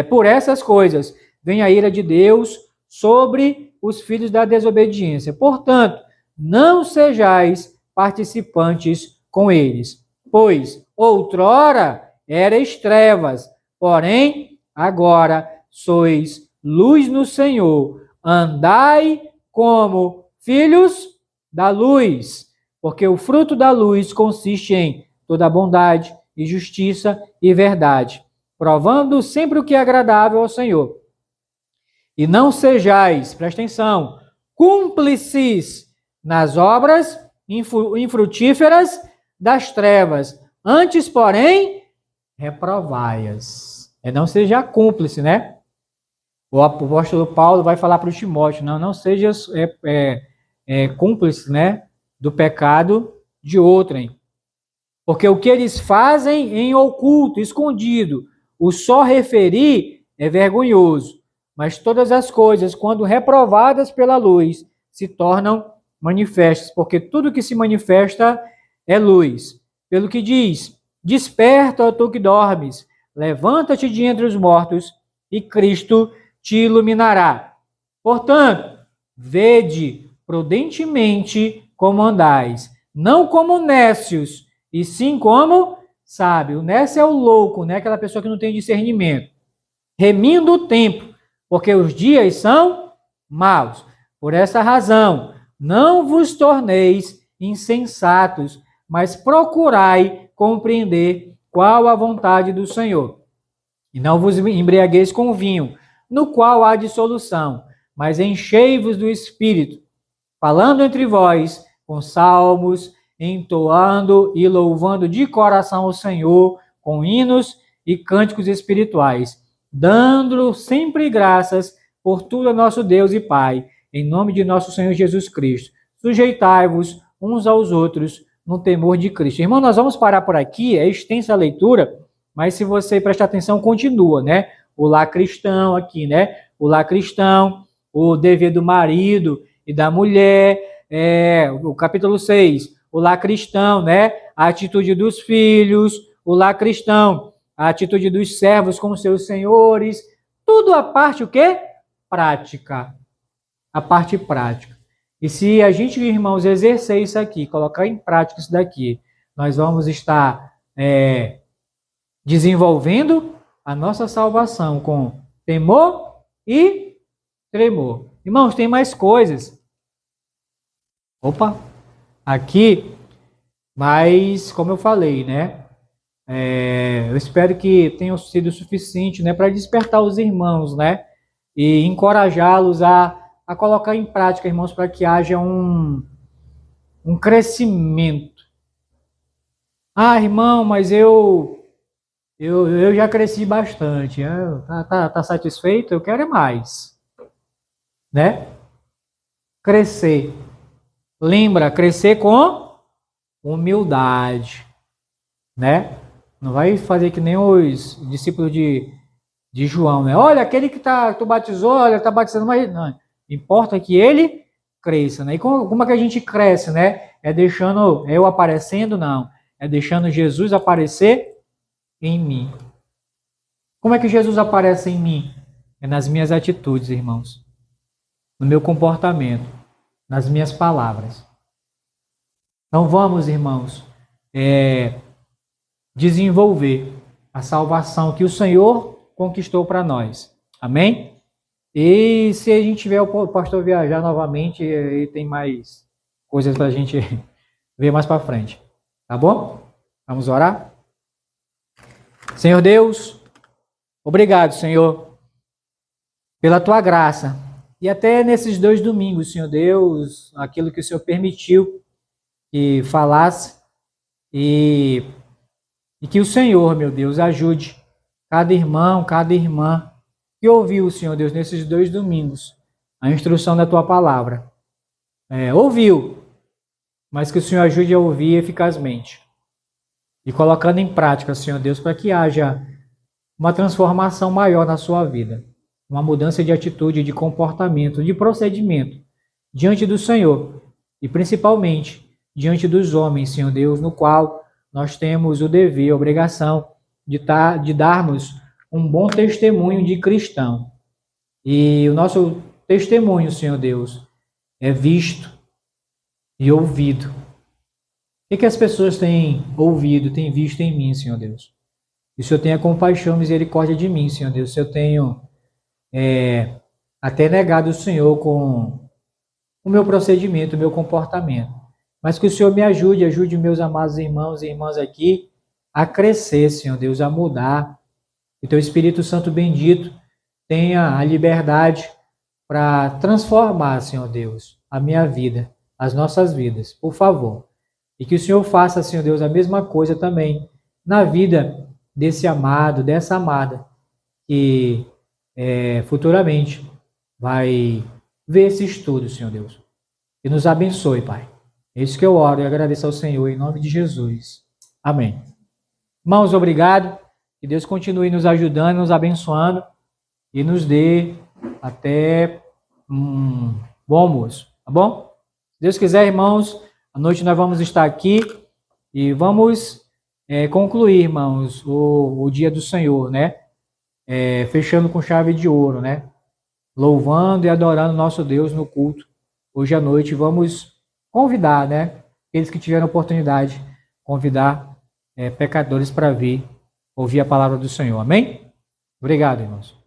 por essas coisas vem a ira de Deus sobre os filhos da desobediência. Portanto, não sejais participantes com eles, pois outrora erais trevas, porém agora sois luz no Senhor. Andai como filhos da luz, porque o fruto da luz consiste em toda bondade e justiça e verdade, provando sempre o que é agradável ao Senhor. E não sejais, presta atenção, cúmplices nas obras infrutíferas das trevas, antes, porém, reprovai-as. Não seja cúmplice, né? O apóstolo Paulo vai falar para o Timóteo, não seja cúmplice, né, do pecado de outrem. Porque o que eles fazem em oculto, escondido, o só referir é vergonhoso. Mas todas as coisas, quando reprovadas pela luz, se tornam manifestas, porque tudo que se manifesta é luz. Pelo que diz, desperta, ó tu que dormes, levanta-te de entre os mortos, e Cristo te iluminará. Portanto, vede prudentemente como andais, não como nécios, e sim como sábio. O nécio é o louco, né? Aquela pessoa que não tem discernimento. Remindo o tempo, porque os dias são maus. Por essa razão, não vos torneis insensatos, mas procurai compreender qual a vontade do Senhor. E não vos embriagueis com vinho, no qual há dissolução, mas enchei-vos do Espírito, falando entre vós com salmos, entoando e louvando de coração ao Senhor, com hinos e cânticos espirituais, dando sempre graças por tudo a nosso Deus e Pai, em nome de nosso Senhor Jesus Cristo. Sujeitai-vos uns aos outros no temor de Cristo. Irmão, nós vamos parar por aqui, é extensa a leitura, mas se você prestar atenção, continua, né? O lar cristão aqui, né? O lar cristão, o dever do marido e da mulher, o capítulo 6, o lar cristão, né? A atitude dos filhos, o lar cristão, a atitude dos servos com seus senhores, tudo a parte o quê? Prática. A parte prática. E se a gente, irmãos, exercer isso aqui, colocar em prática isso daqui, nós vamos estar desenvolvendo a nossa salvação com temor e tremor. Irmãos, tem mais coisas. Opa, aqui, mas como eu falei, né? Eu espero que tenham sido suficiente, né, para despertar os irmãos, né, e encorajá-los a colocar em prática, irmãos, para que haja um crescimento. Ah, irmão, mas eu já cresci bastante. Tá satisfeito? Eu quero é mais, né? Crescer. Lembra, crescer com humildade, né? Não vai fazer que nem os discípulos de João, né? Olha, aquele que tu batizou, olha, tá batizando, mas não. Importa que ele cresça, né? E como é que a gente cresce, né? É deixando eu aparecendo? Não. É deixando Jesus aparecer em mim. Como é que Jesus aparece em mim? É nas minhas atitudes, irmãos. No meu comportamento. Nas minhas palavras. Então vamos, irmãos, desenvolver a salvação que o Senhor conquistou para nós. Amém? E se a gente tiver o pastor viajar novamente, aí tem mais coisas para a gente ver mais para frente. Tá bom? Vamos orar? Senhor Deus, obrigado, Senhor, pela tua graça. E até nesses 2 domingos, Senhor Deus, aquilo que o Senhor permitiu que falasse e que o Senhor, meu Deus, ajude cada irmão, cada irmã que ouviu, Senhor Deus, nesses 2 domingos, a instrução da tua palavra. Ouviu, mas que o Senhor ajude a ouvir eficazmente. E colocando em prática, Senhor Deus, para que haja uma transformação maior na sua vida. Uma mudança de atitude, de comportamento, de procedimento diante do Senhor. E principalmente diante dos homens, Senhor Deus, no qual nós temos o dever, a obrigação de darmos um bom testemunho de cristão. E o nosso testemunho, Senhor Deus, é visto e ouvido. O que as pessoas têm ouvido, têm visto em mim, Senhor Deus? Que o Senhor tenha compaixão e misericórdia de mim, Senhor Deus. Se eu tenho até negado o Senhor com o meu procedimento, o meu comportamento. Mas que o Senhor me ajude meus amados irmãos e irmãs aqui a crescer, Senhor Deus, a mudar. Que teu Espírito Santo bendito tenha a liberdade para transformar, Senhor Deus, a minha vida, as nossas vidas, por favor. E que o Senhor faça, Senhor Deus, a mesma coisa também na vida desse amado, dessa amada, que futuramente vai ver esse estudo, Senhor Deus. E nos abençoe, Pai. É isso que eu oro e agradeço ao Senhor, em nome de Jesus. Amém. Irmãos, obrigado. Que Deus continue nos ajudando, nos abençoando e nos dê até um bom almoço, tá bom? Se Deus quiser, irmãos, à noite nós vamos estar aqui e vamos concluir, irmãos, o dia do Senhor, né? Fechando com chave de ouro, né? Louvando e adorando nosso Deus no culto. Hoje à noite vamos convidar, né? Aqueles que tiveram oportunidade, convidar pecadores para vir ouvir a palavra do Senhor. Amém? Obrigado, irmãos.